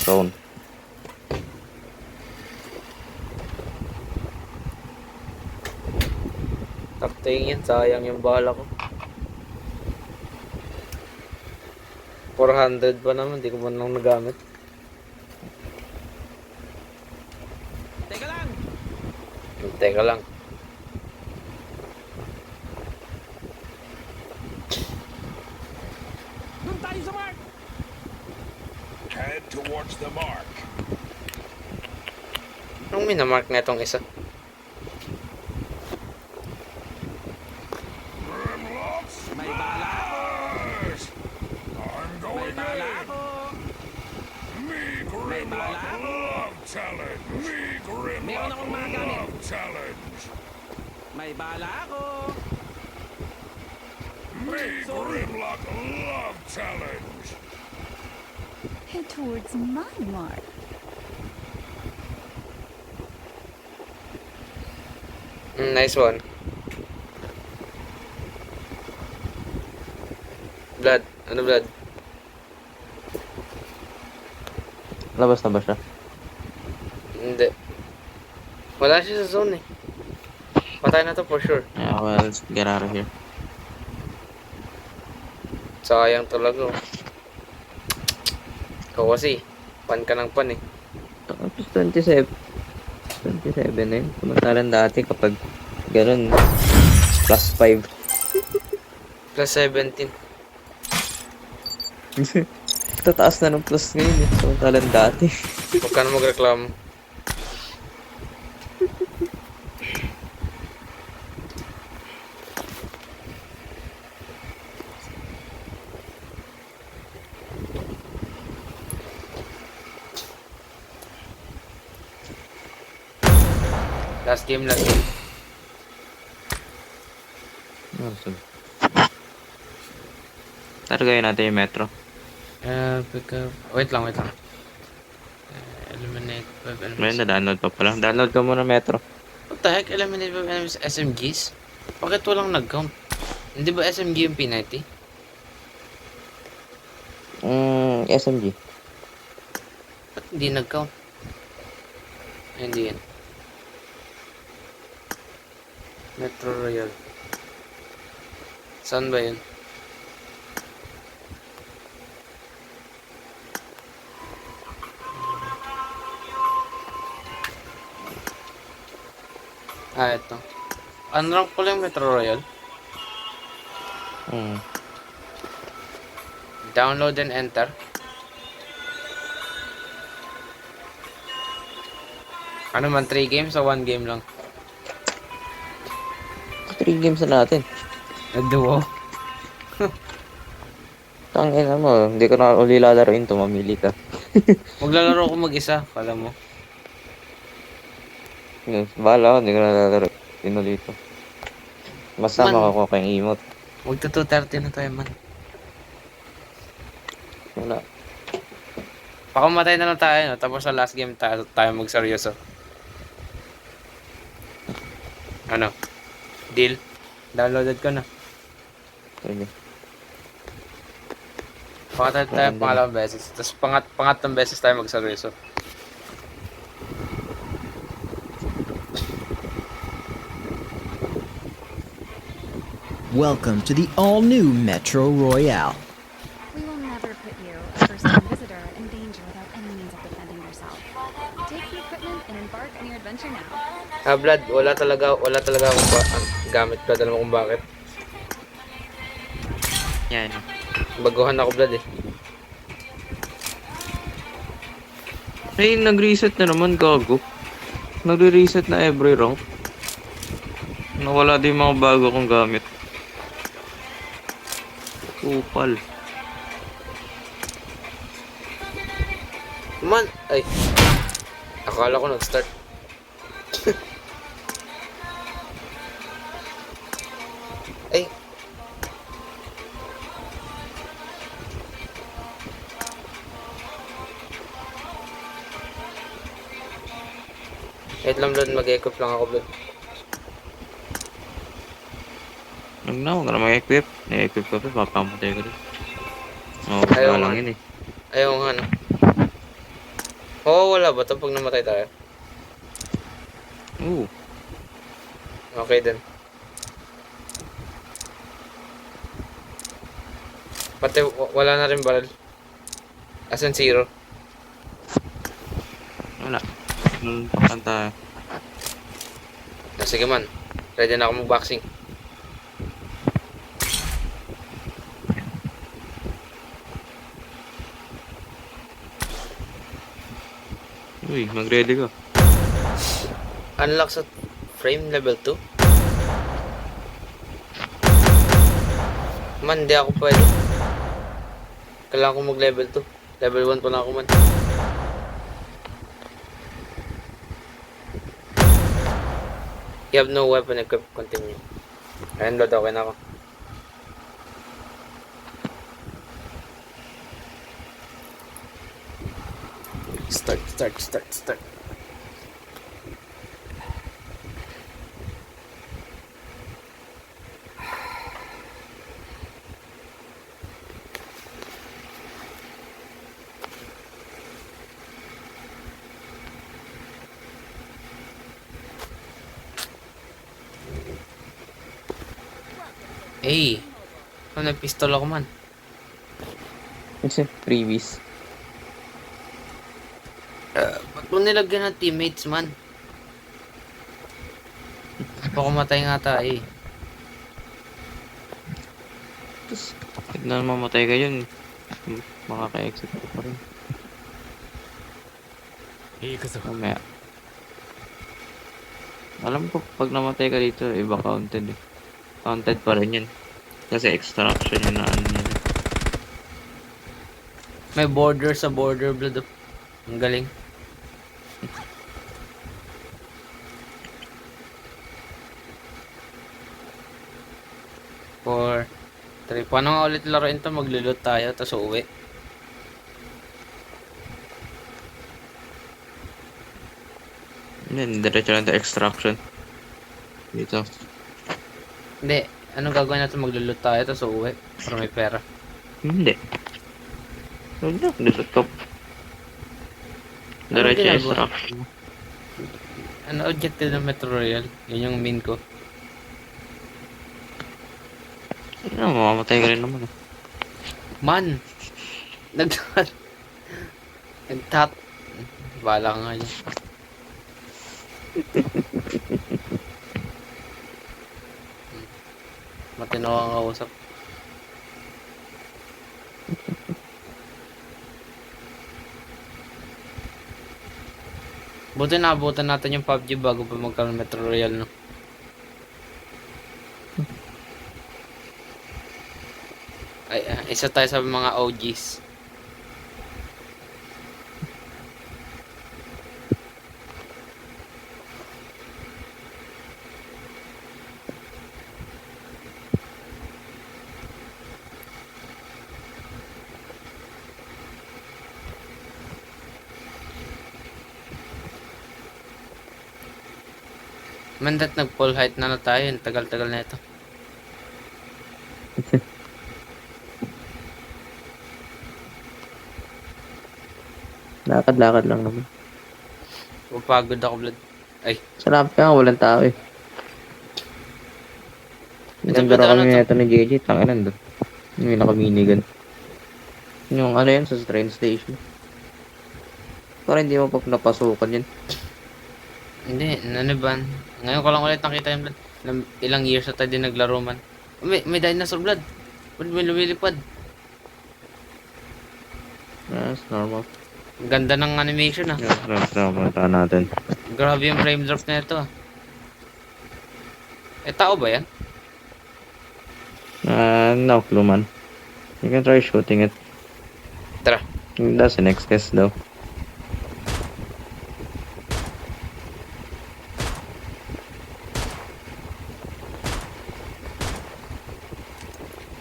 zone. Takting yan, sayang yung bala ko. 400 pa naman, di ko man lang nagamit. Teka lang. Head towards the mark. Anong minamark na itong isa? May bala ako. I'm going in. Me Grimlock love challenge. Me Meron Grimlock akong mga gamit. love challenge. May bala ako. Me Grimlock love challenge. Head towards my mark. Nice one. Blood. Ano blood? Labas na ba siya? Hindi. Wala siya sa zone eh. Patay na to for sure. Yeah, well, let's get out of here. Sayang talaga. Oh. Ikaw kasi. Pan ka ng pan eh. Tapos 27. 27 na yun. Samantalang dati kapag ganun, plus 5. Plus 17. Tataas na ng plus ngayon eh. Samantalang dati. Huwag ka na magreklamo. Last game, last game. Targayin natin yung metro. Pick up. Wait lang, wait lang. Eliminate 5 Ngayon enemies. na download pa pala. Download ka muna metro. What the heck? Eliminate 5 enemies SMGs? Bakit walang nag-count? Hindi ba SMG yung P90? SMG. Ba't hindi nag-count? Ay, hindi yan. Metro Royal. Saan ba yun? Ito. Unrank pala yung Metro Royal. Download and enter. Ano man, 3 games o 1 game lang? 3 games na natin. Nagduo. Tangina mo, hindi ko na uli lalaroin to, mamili ka. Maglalaro ko mag-isa, kala mo. Yes, bahala ako, hindi ko na lalaroin. Pinuli to. Masama ko kayong emote. Magto 2:30 na tayo man. Wala. Pakamatay na lang tayo, no? Tapos sa last game tayo magseryoso. Ano? Deal? Downloaded ko na. Sige. Pakatay tayo pangalawang beses. Tapos pangatlong beses tayo magseryoso. Welcome to the all-new Metro Royale. We will never put you, a first-time visitor, in danger without any means of defending yourself. Take the equipment and embark on your adventure now. Blood, wala talaga akong gamit Blood. Alam mo kung bakit? Yan. Baguhan ako Blood eh. Ay, nag-reset na naman, gago. Nagre-reset na every round. Nawala din yung mga bago kong gamit. Upal. Man, ay. Akala ko nag-start. Ay. Wait lang Blood, mag-equip lang ako Blood. Huwag ka na mag-equip. I-equip ko pa, papamatay ko rin. Oo, Ayaw wala lang nga. yun eh. Ayaw nga no. Oo, wala ba ito pag namatay tayo? Oo. Okay din. Pati wala na rin barrel. As in 0. Wala. Pakan tayo. Sige man. Ready na ako mag-boxing. Uy, mag-ready ka. Unlock sa frame level 2? Man, di ako pwede. Kailangan ko mag level 2. Level 1 pa lang ako man. You have no weapon equipped. Continue. Ayun, Lord, okay na ako. Start. Eh, ano, pistol ako man. Kasi freebies. Ba't mo nilagyan ng teammates man? Baka matay nga tayo eh. Tignan mamatay ka yun. Makaka-exit ka pa rin. Mamaya. Alam ko, pag namatay ka dito, iba counted eh. Counted pa rin yun. Kasi extraction yun na ano yun. May border sa border blood. Oh. Ang galing. Four, three. Paano nga ulit laruin to? Maglulot tayo, tapos uuwi. Yan, diretso lang to extraction. Dito. Hindi. Anong gagawin natin? Maglulot tayo, tapos uuwi. Para may pera. Hindi. Huwag na, dito top. Diretso ginagawa? extraction. Ano objective ng Metro Royal? Yun yung main ko. Ano, mamamatay ka rin naman. Man! Nagtat. Nagtat. Bala ka nga yun. Matino kang kausap. Buti naabutan natin yung PUBG bago pa magkaroon ng Metro Royal, no? Ay, isa tayo sa mga OGs. Mandat nag-full height na tayo. Ang tagal-tagal na ito. Lakad-lakad lang naman. Pupagod ako, blood. Ay, Sarap ka, walang tao eh. Nagdara kami ano to? nito ni JJ, tanginan doon. Yung naka-minigun. Yung ano yan, sa train station. Parang hindi mo pa napasukan yun. Hindi, ano ba? Ngayon ko lang ulit nakita yung blood. Ilang years na tayo din naglaro man. May dinosaur blood. Ba't may lumilipad? Yes, normal. Ang ganda ng animation ah. Yes, normal. Punta natin. Grabe yung frame drop na ito ah. Eh, tao ba yan? No clue man. You can try shooting it. Tara. That's the next test though.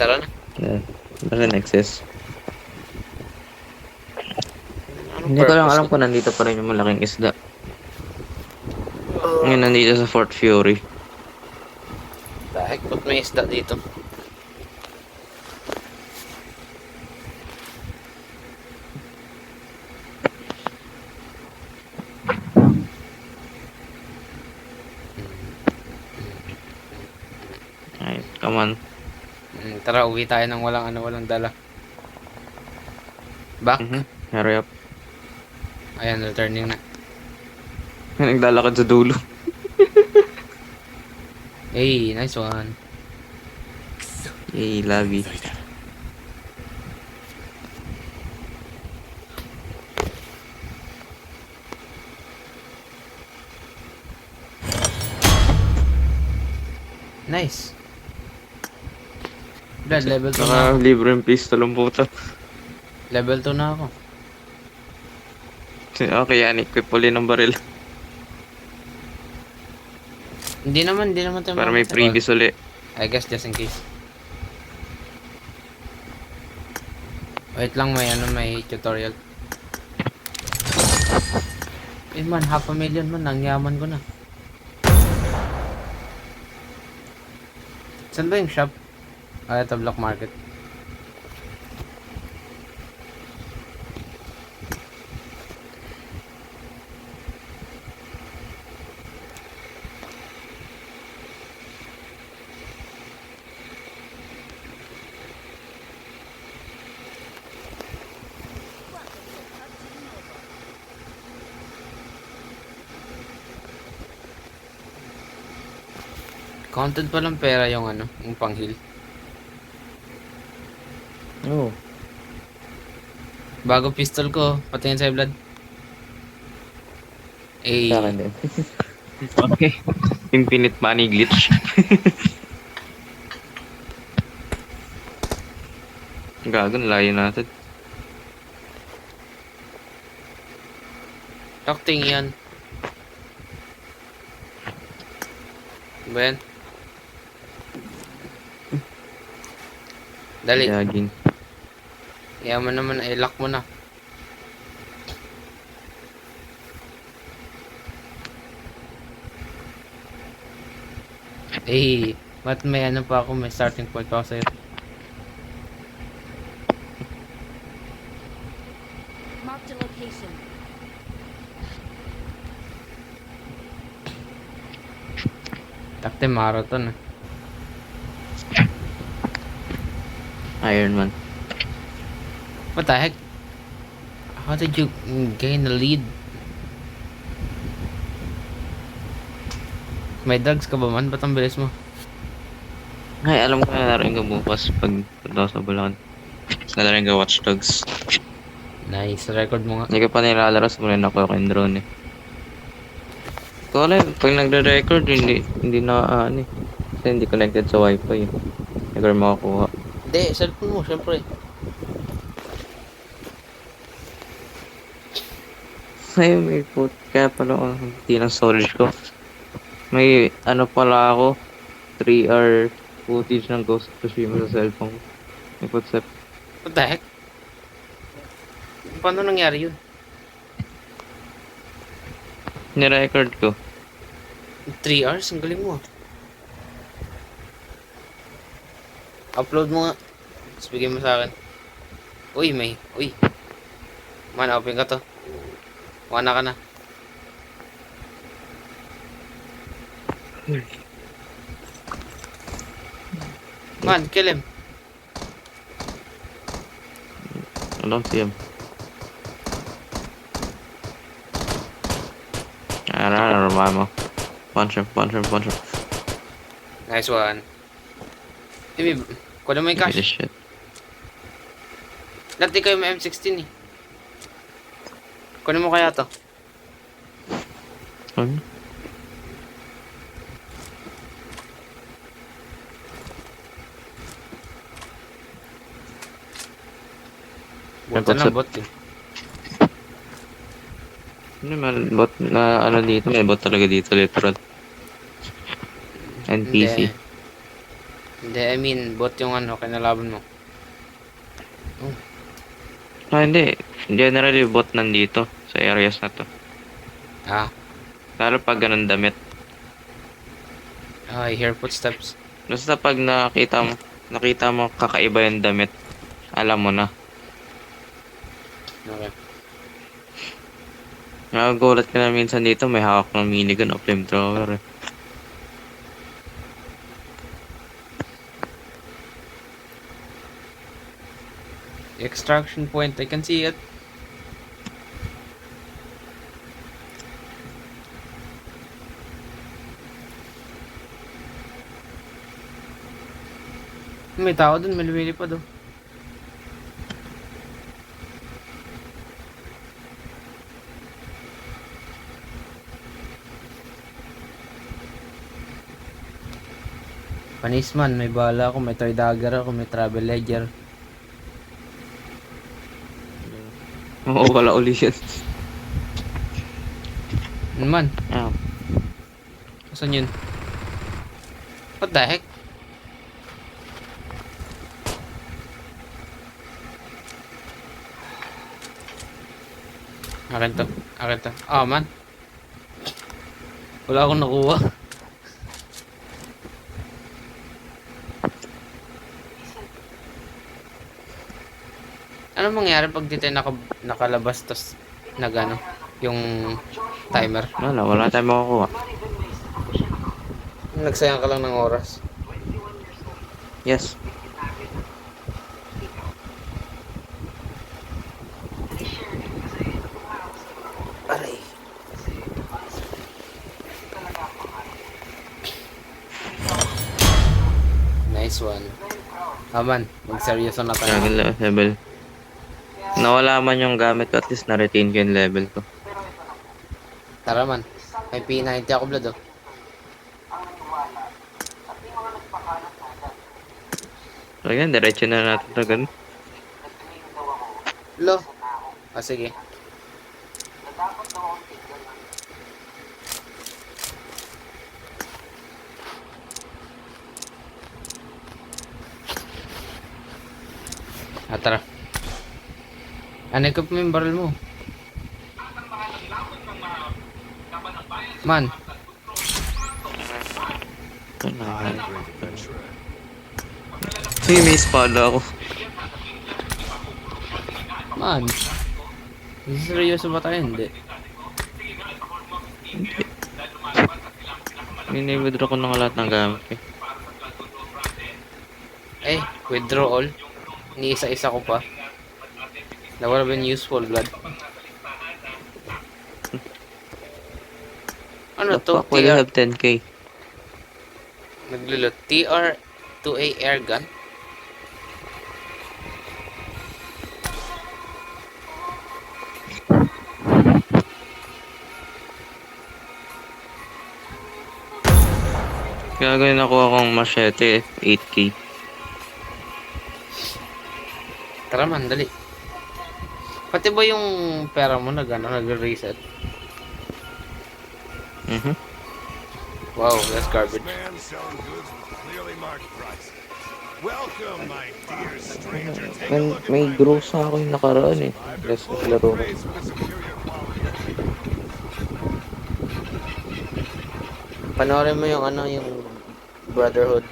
Tara na. Yeah, that's the next test. Anong Hindi ko lang purpose alam kung nandito pa rin yung malaking isda. Ngayon nandito sa Fort Fury. Dahil ba't may isda dito? Ay, come on. Tara, uwi tayo ng walang dala. Back? Hurry up. Ayan, returning na. Naglalakad sa dulo. Hey, nice one. Yay, lobby. Nice. Brad, level 2 na Saka ako. libre yung pistol ang puta. Level 2 na ako. Okay, yan. Equip uli ng baril. Hindi naman tayo Para may makakatagal. freebies uli. I guess just in case. Wait lang, may tutorial. Eh man, 500,000 man, ang yaman ko na. Saan ba yung shop? Ah, ito, Block Market. Counted pa lang pera yung ano, yung pang-heal. Oo. Bago pistol ko, patingin sa'yo, Vlad. Eh, Sa akin din. Okay. Infinite money glitch. Gagon, layo natin. takting yan. Ben. Dali. Jogging. Yaman naman, ay lock mo na. Eh, ba't may ano pa ako, may starting point pa ako sa'yo. Marked a location. Takte marathon ah. Iron Man. What the heck? How did you gain the lead? May drugs ka ba man? Ba't ang bilis mo? Ay, alam ko na lalaroin ko bukas pag punta sa Bulacan. Lalaroin ko Watch Dogs. Nice, record mo nga. Hindi ko pa nilalaro sa muna ako yung drone eh. Ko alam, pag nagre-record, hindi na ano eh. Kasi hindi connected sa wifi eh. Hindi ko rin makakuha. Hindi, cellphone mo, syempre. Ay, may put. Kaya pala hindi ng storage ko. May ano pala ako. 3-hour footage ng Ghost of Tsushima sa cellphone. May footstep. What the heck? Paano nangyari yun? Nirecord ko. 3 hours? Ang galing mo ah. Upload mo nga. Tapos bigyan mo sa akin. Uy, Uy. Man, open ka to. Wana ka na. Man, kill him. I don't see him. Revive mo. Punch him. Nice one. Timmy, kunin mo yung Give me cash. this shit. Dati kayo may M16 eh. Kunin mo kaya to. Ano? Buta na bot eh. Ano man, bot na ano dito, may bot talaga dito, literal. NPC. Hindi, I mean, bot yung ano, kinalaban mo. Ah, hindi. Generally, bot nandito, sa areas na to. Ah, Lalo pag ganun damit. I hear footsteps. Basta pag nakita mo kakaiba yung damit, alam mo na. Okay. Nakagulat ka na minsan dito, may hawak ng minigun o flamethrower eh. Extraction point, I can see it. May tao dun, may lumilipad oh. Panisman, may bala ako, may toy dagger ako, may travel ledger. Oo, wala uli yun. Ano man? Ah, Saan yun? What the heck? Akin to. Akin to. Ah, man. Wala akong nakuha. Ano mangyari pag dito nakalabas tas nagano yung timer? wala tayong makukuha. Nagsayang ka lang ng oras. Yes. Aray. Nice one. Aman, magseryoso na tayo. Dragon level. Nawala man yung gamit ko, at least na-retain ko yung level ko. Tara man. May P90 ako, blood, oh. So yan, diretso na natin Dragon. Lo. Ah, sige. Ah, tara. Ano ko mo yung barrel mo? Man. Sige, may espada ako. Man. Seryoso ba tayo? Hindi. Withdraw ko na lahat ng gamit ko. Withdraw all. Ni-isa-isa ko pa. That would have been useful, blood. Ano The to? fuck will you have 10k? Naglulot. TR-2A air gun. Gagawin ako akong machete, 8k. Tara man, dali. Pati ba yung pera mo nag-reset? Wow, that's garbage. Man selling goods with clearly marked prices. Welcome, my dear stranger. Take a look at May my gross na ako yung nakaraan eh. I've been Yes, fully laro ko. appraised for the superior quality. Panoorin mo yung yung Brotherhood.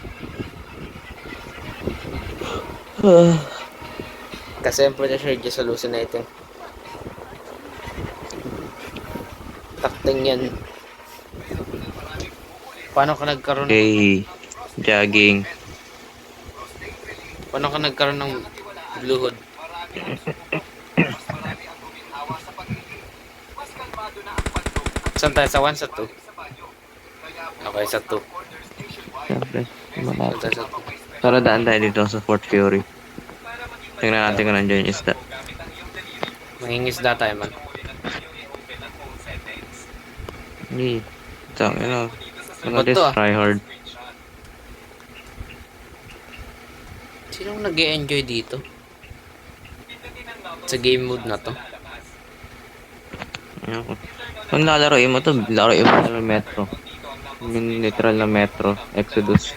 Kasi ang pretty sure just hallucinating. Takting yan. Paano ka nagkaroon Okay, jogging. Paano ka nagkaroon ng blue hood? Saan tayo? Sa 1 sa 2? Okay, sa 2. Siyempre, Saan malapit. tayo sa 2? Tara, daan tayo dito sa Fort Fury. Tingnan natin kung nandiyan yung isda. Mangingisda tayo man. Hindi. Ito, Ba't this to, ah? try hard. Sinong nag-e-enjoy dito? Sa game mode na to. Ayoko. Kung lalaroin mo to, laruin mo na ng Metro. Literal na Metro, Exodus.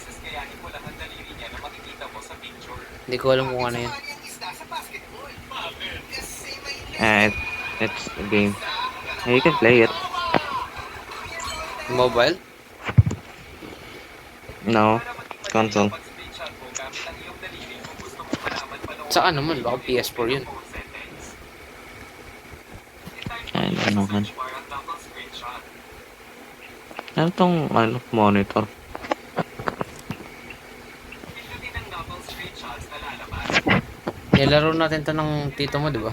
Hindi ko alam kung ano yun. It's a game. You can play it. Mobile? No, console. Saan naman? Baka PS4 yun. Ay, ano man. Ano tong monitor? Nilaro natin to ng tito mo, di ba?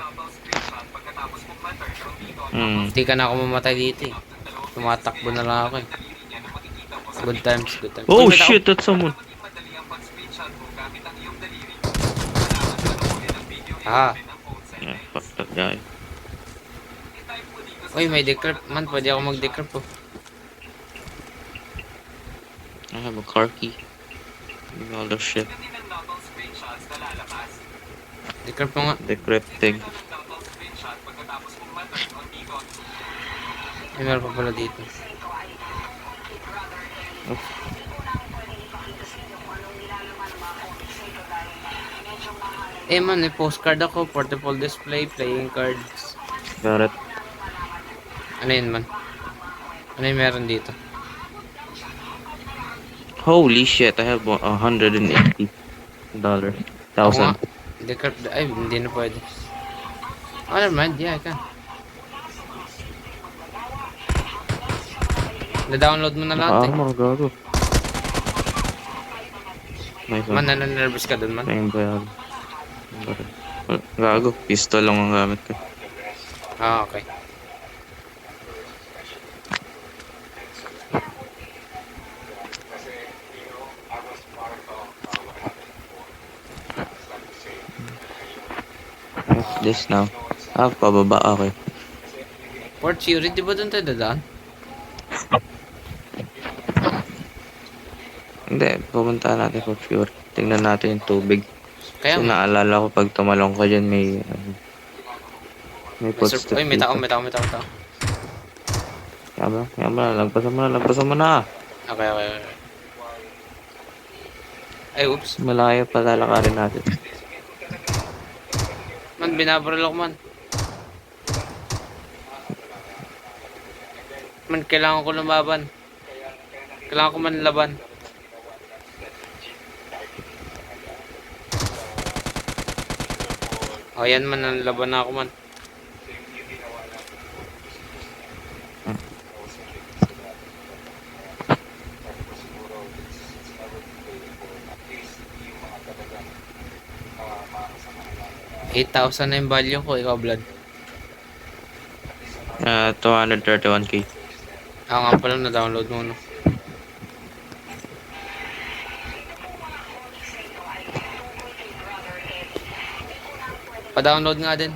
Hindi ka na ako mamatay dito eh. Tumatakbo na lang ako eh. Good times, good times. Oh Uy, may tao. shit, that's someone. Ah, Yeah, fuck that guy. uy, may decrypt man. Pwede ako mag-decrypt oh. I have a car key. All shit. Decrypt mo nga. Decrypting. Ay, meron pa pala dito. Eh man, may postcard ako, portable display, playing cards. Got it. Ano yun man? Ano yung meron dito? Holy shit, I have $180. Ako nga. Decrypt, ay hindi na pwede. Oh, never mind, yeah, I can. Na-download mo na lahat eh. Naka-armor, gago. Nice Man, one. nannervous ka dun man. Ayun ba yan? Gago, pistol lang ang gamit ko. Ah, okay. What's this now? Pababa, okay. Port Fury, di ba dun tayo dadaan? Hindi, pupunta natin for sure. Tingnan natin yung tubig. Kaya Kasi nga. naalala ko pag tumalong ka dyan, may May footstep Uy, may tao, dito. may tao, may tao, may tao. Kaya ba, lagpasan mo na. Okay, okay, okay. Ay, oops. Malayo pa lalakarin natin. Man, binabaril ako man. Man, kailangan ko lumaban. Kailangan ko man laban. O, yan man, ang laban na ako man. $8,000 na yung value ko, ikaw, Blood. 231k. Ako nga pala, na-download mo, no? Pa-download nga din.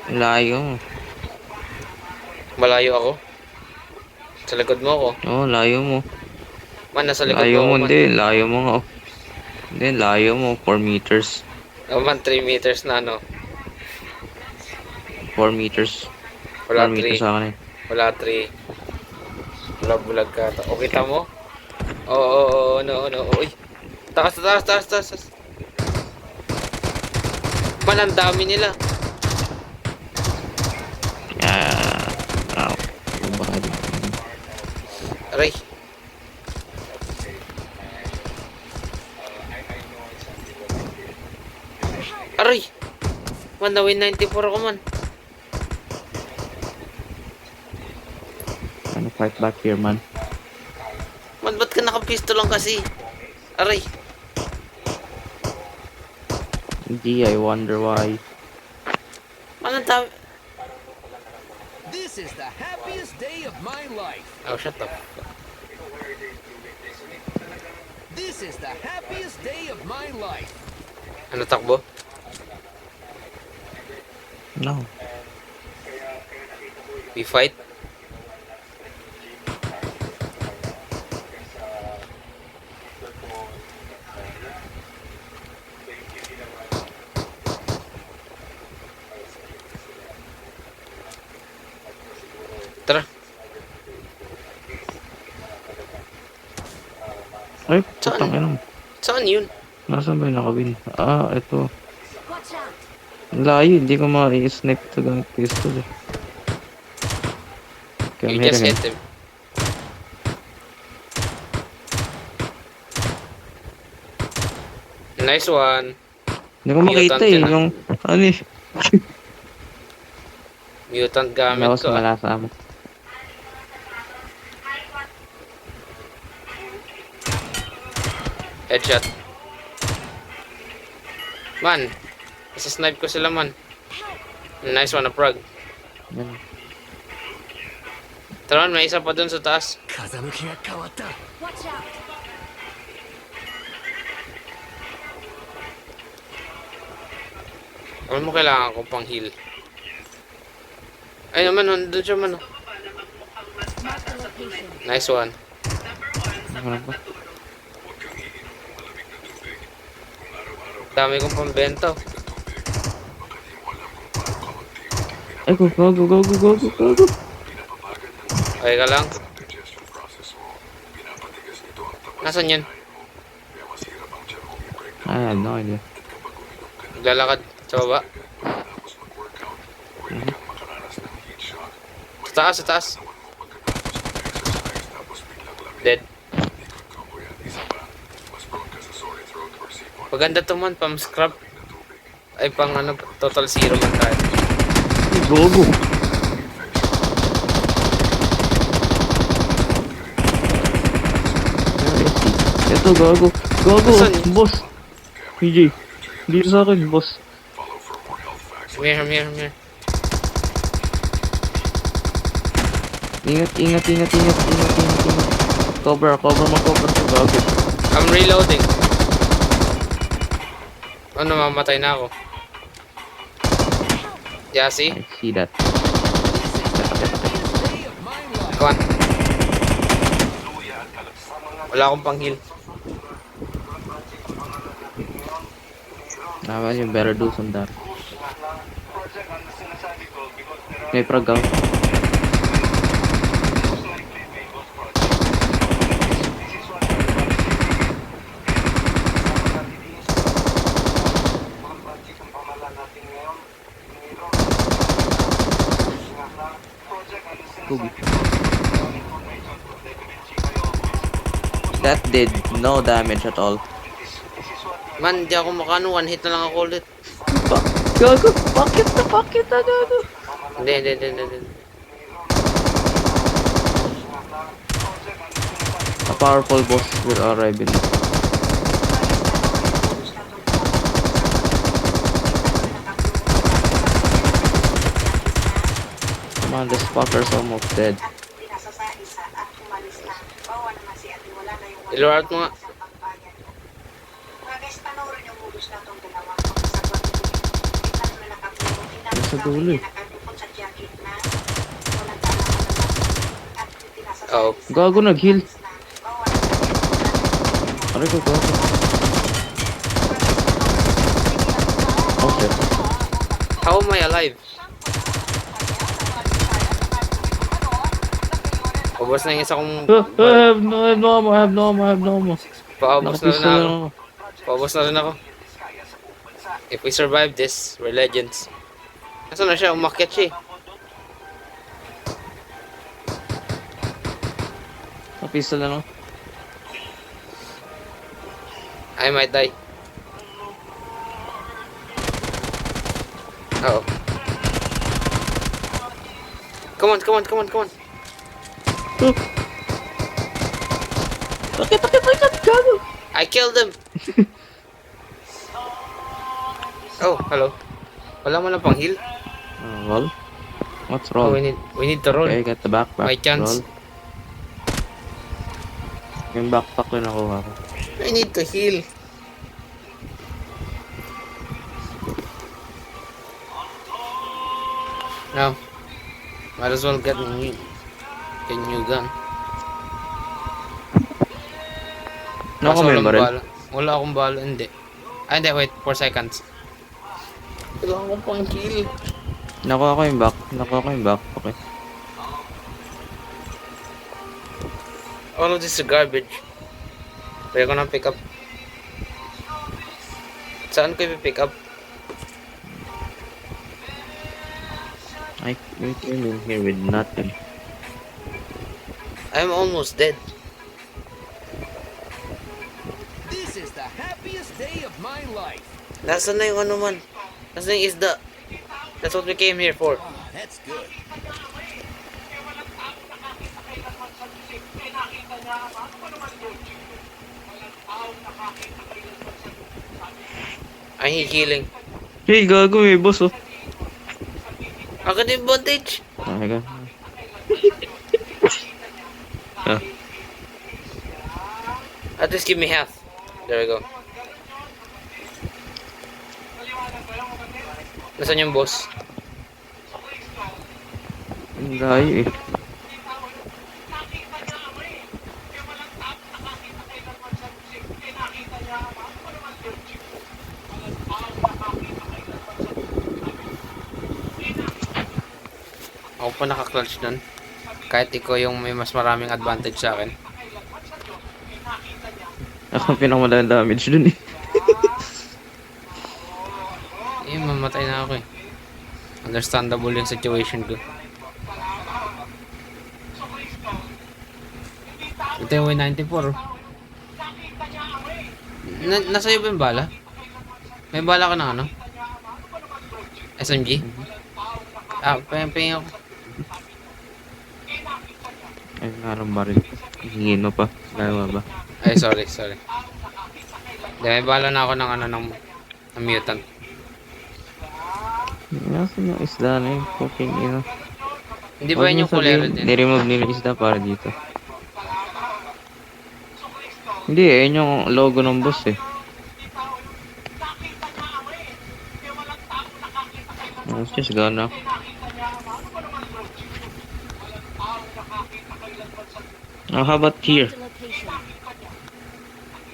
Layo. Malayo ako. Sa likod mo ako. Oo, layo mo. Man, nasa likod Layo mo mo, ako, man. hindi. Layo mo nga. Hindi, layo mo. 4 meters. Oh, man, 3 meters na, no? 4 meters. Wala 4 meters 3. sa akin eh. Wala 3. Wala bulag ka. O, kita mo? Oo, no. Uy. Taas. Man, ang dami nila. Ow. Baka di. Aray. Aray. Man, na-win 94 ako, man. Ano, fight back here, man. Man, ba't ka nakapisto lang kasi? Aray. Hindi, I wonder why. Man, ang dami. This is the happiest day of my life. Oh, shut up. This is the happiest day of my life. Ano takbo? No. We fight? Tara. Ay, Saan? putang ina mo. Saan yun? Nasaan ba yung nakawin? Ito. Watch out! Ang layo, hindi ko ma-snipe ito gamit pistol eh. Okay, You I'm just hitting hit him. him. Nice one. Hindi ko makita Mutant eh. yun, ah. Yung, ano eh. Mutant gamit Lawas ko. Ah. malasa mo. Headshot. Man, isa-snipe ko sila, man. Nice one, a prog. Yan. Tara, may isa pa dun sa taas. Watch out! Alam mo, kailangan ko pang heal. Ay naman, nandun siya man. Mark the location. Nice one. Ano ba? Dami kong pambenta. Ay, go. Okay ka lang. Nasaan yan? I have no idea. Naglalakad sa baba. Sa taas. Dead. Maganda to man, pang scrap. Ay, pang ano, total zero man tayo. Ay, gogo. Ito, gago. Saan? Boss. PJ. Dito sa akin, boss. Here. Ingat. Cover mo. Gago. I'm reloading. Ano, mamatay na ako. Yasi, I see that. come on. Wala akong pang-heal. Naman, you better do some that. May pragaw. That did no damage at all. Man, di ako makano. One hit na lang ako ulit. Gago! Bakit na gago? Hindi. A powerful boss will arrive in. Come on, this fucker's almost dead. Ilor out mo nga. Sa dulo eh. Oo. Gago, nag-heal. Aray ko, gago. Oh shit. How am I alive? Ubos na yung isa kong... I have no ammo. Paubos na rin Nakapistol ako. lang ako. Paubos na rin ako. If we survive this, we're legends. Nasaan na siya? Umakyat siya eh. Nakapistol lang ako. I might die. Uh oh. Come on. Oh. Bakit, gago? I killed him. Oh, hello. Wala mo lang pang heal. Roll. What's Oh, roll? we need to roll. Okay, get the backpack. May chance. Roll. Yung backpack ko nakuha ko. I need to heal. Now, might as well get a new gun. Kaso Nakamay walang ba rin? bala. Wala akong bala, hindi. Ay, hindi, wait, 4 seconds. Kailangan ko pang heal. Nakuha ko yung backpack eh. All of this is garbage. Kaya ko nang pick up. Saan ko i-pick up? I came in here with nothing. I'm almost dead. This is the happiest day of my life. Nasaan na yung ano man? Nasaan yung isda? That's what we came here for. That's good. I need healing. Hey, gago eh, boss oh. Akin yung bondage. Okay ka. Ah, At least give me half. There we go. Nasaan yung boss? Ang layo eh. Ako pa naka-clutch nun. Kahit ikaw yung may mas maraming advantage sa akin. Ako pinakamadang damage dun eh. Eh, mamatay na ako eh. Understandable yung situation ko. Ito yung Y94. Nasa iyo ba yung bala? May bala ka na ano? SMG? Ah, pahing ako. Ay, narang baril. Hingin mo pa. Dalawa ba? Ay, sorry. Di, may bala na ako ng ano, ng mutant. Nasaan yung isda na yun? Puking ina. Hindi ba yun yung kulero din? Niremove nila isda para dito. Hindi eh, yun yung logo ng boss eh. Let's just go now. Oh, how about here? To location.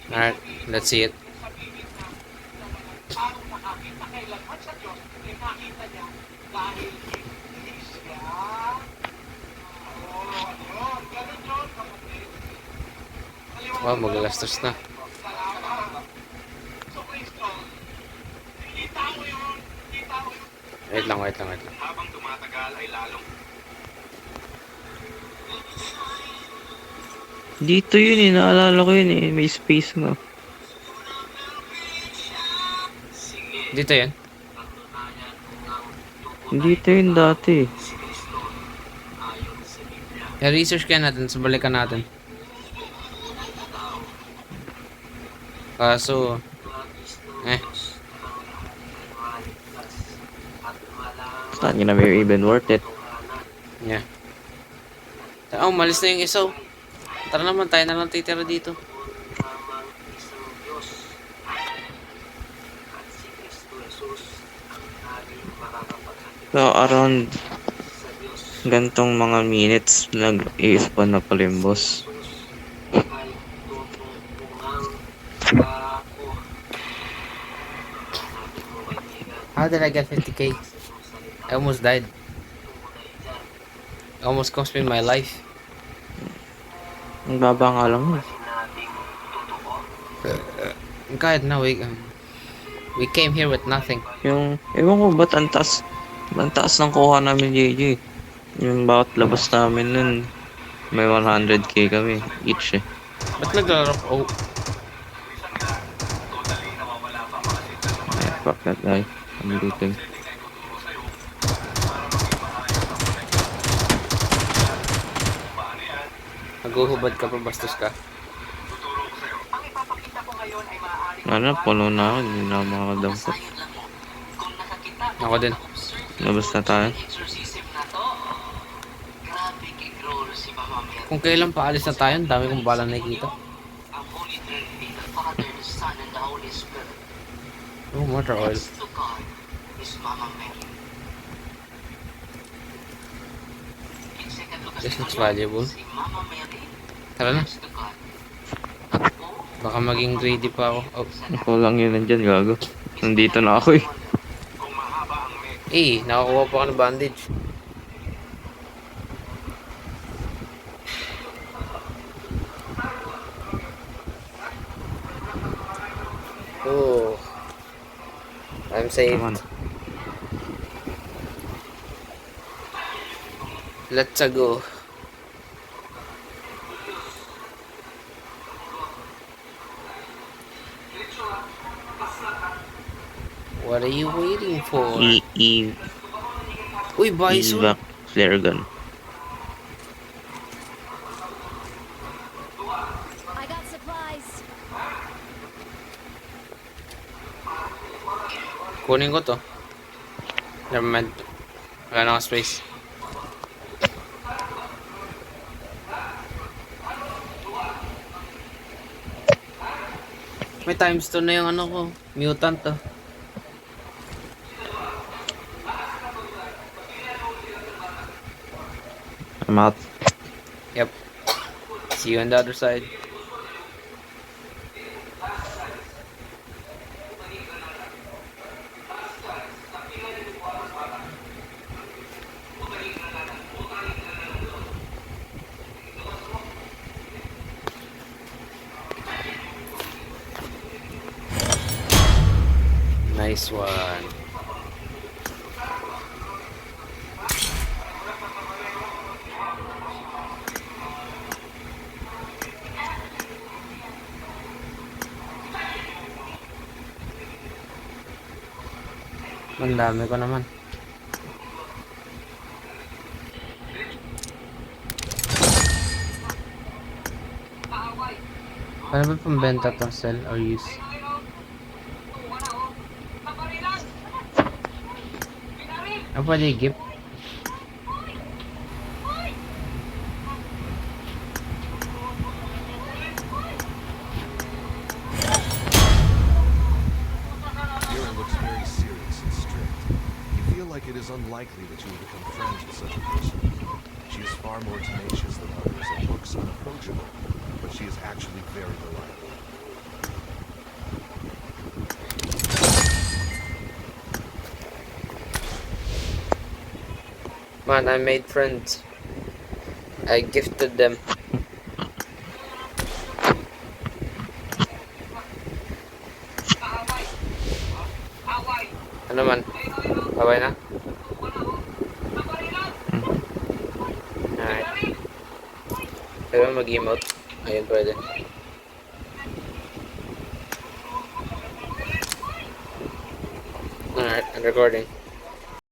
Alright, let's see it. Wow, maglastos na. Wait lang. Habang tumatagal ay lalong Dito yun eh, naalala ko yun eh. May space nga. Dito yan. Dito yun dati. I-research kaya natin, so balikan natin. Kaso, It's not gonna be even worth it. yeah. Oh, malis na yung isaw. Tara naman, tayo na lang titira dito. So, around gantong mga minutes, nag-i-spawn na pala yung boss. How did I get 50k? I almost died. It almost cost me my life. Ang baba nga lang yun. God, no, we came here with nothing. Yung, ewan ko, ba't ang taas ng kuha namin, JJ. Yung bawat labas namin nun, may 100k kami, each eh. Ba't naglalaro? Oh, Ay, fuck that guy. I'm looting. naguhubad ka pa, bastos ka. Ano, puno na ako, hindi na ako makakadampot. Ako din. Labas na tayo. Kung kailan paalis na tayo, ang dami kong balang nakikita. Oh, motor oil. This looks valuable. Tara na. Baka maging greedy pa ako. Oh. Ako lang yun nandyan, gago. Nandito na ako eh. Nakakuha pa ako ng bandage. Oh. I'm saved. Come on. Let's go. What are you waiting for? Uy, bison. Evac flare gun. I got supplies. Kunin ko to. Never mind. Wala na akong space. May times 2 na yung ano ko. Mutant to. I'm out. Yep. See you on the other side. Nice one. Ang dami ko naman. Paano ba pambenta to? Sell or use? Ano pwede i-gift? Yura looks very serious and strict. You feel like it is unlikely that you will become friends with such a person. She is far more tenacious than others and looks unapproachable, but she is actually very reliable. Man, I made friends. I gifted them. Ano man? Baway na? Alright. Pwede ba mag-emote? Ayun, pwede. Alright, I'm recording.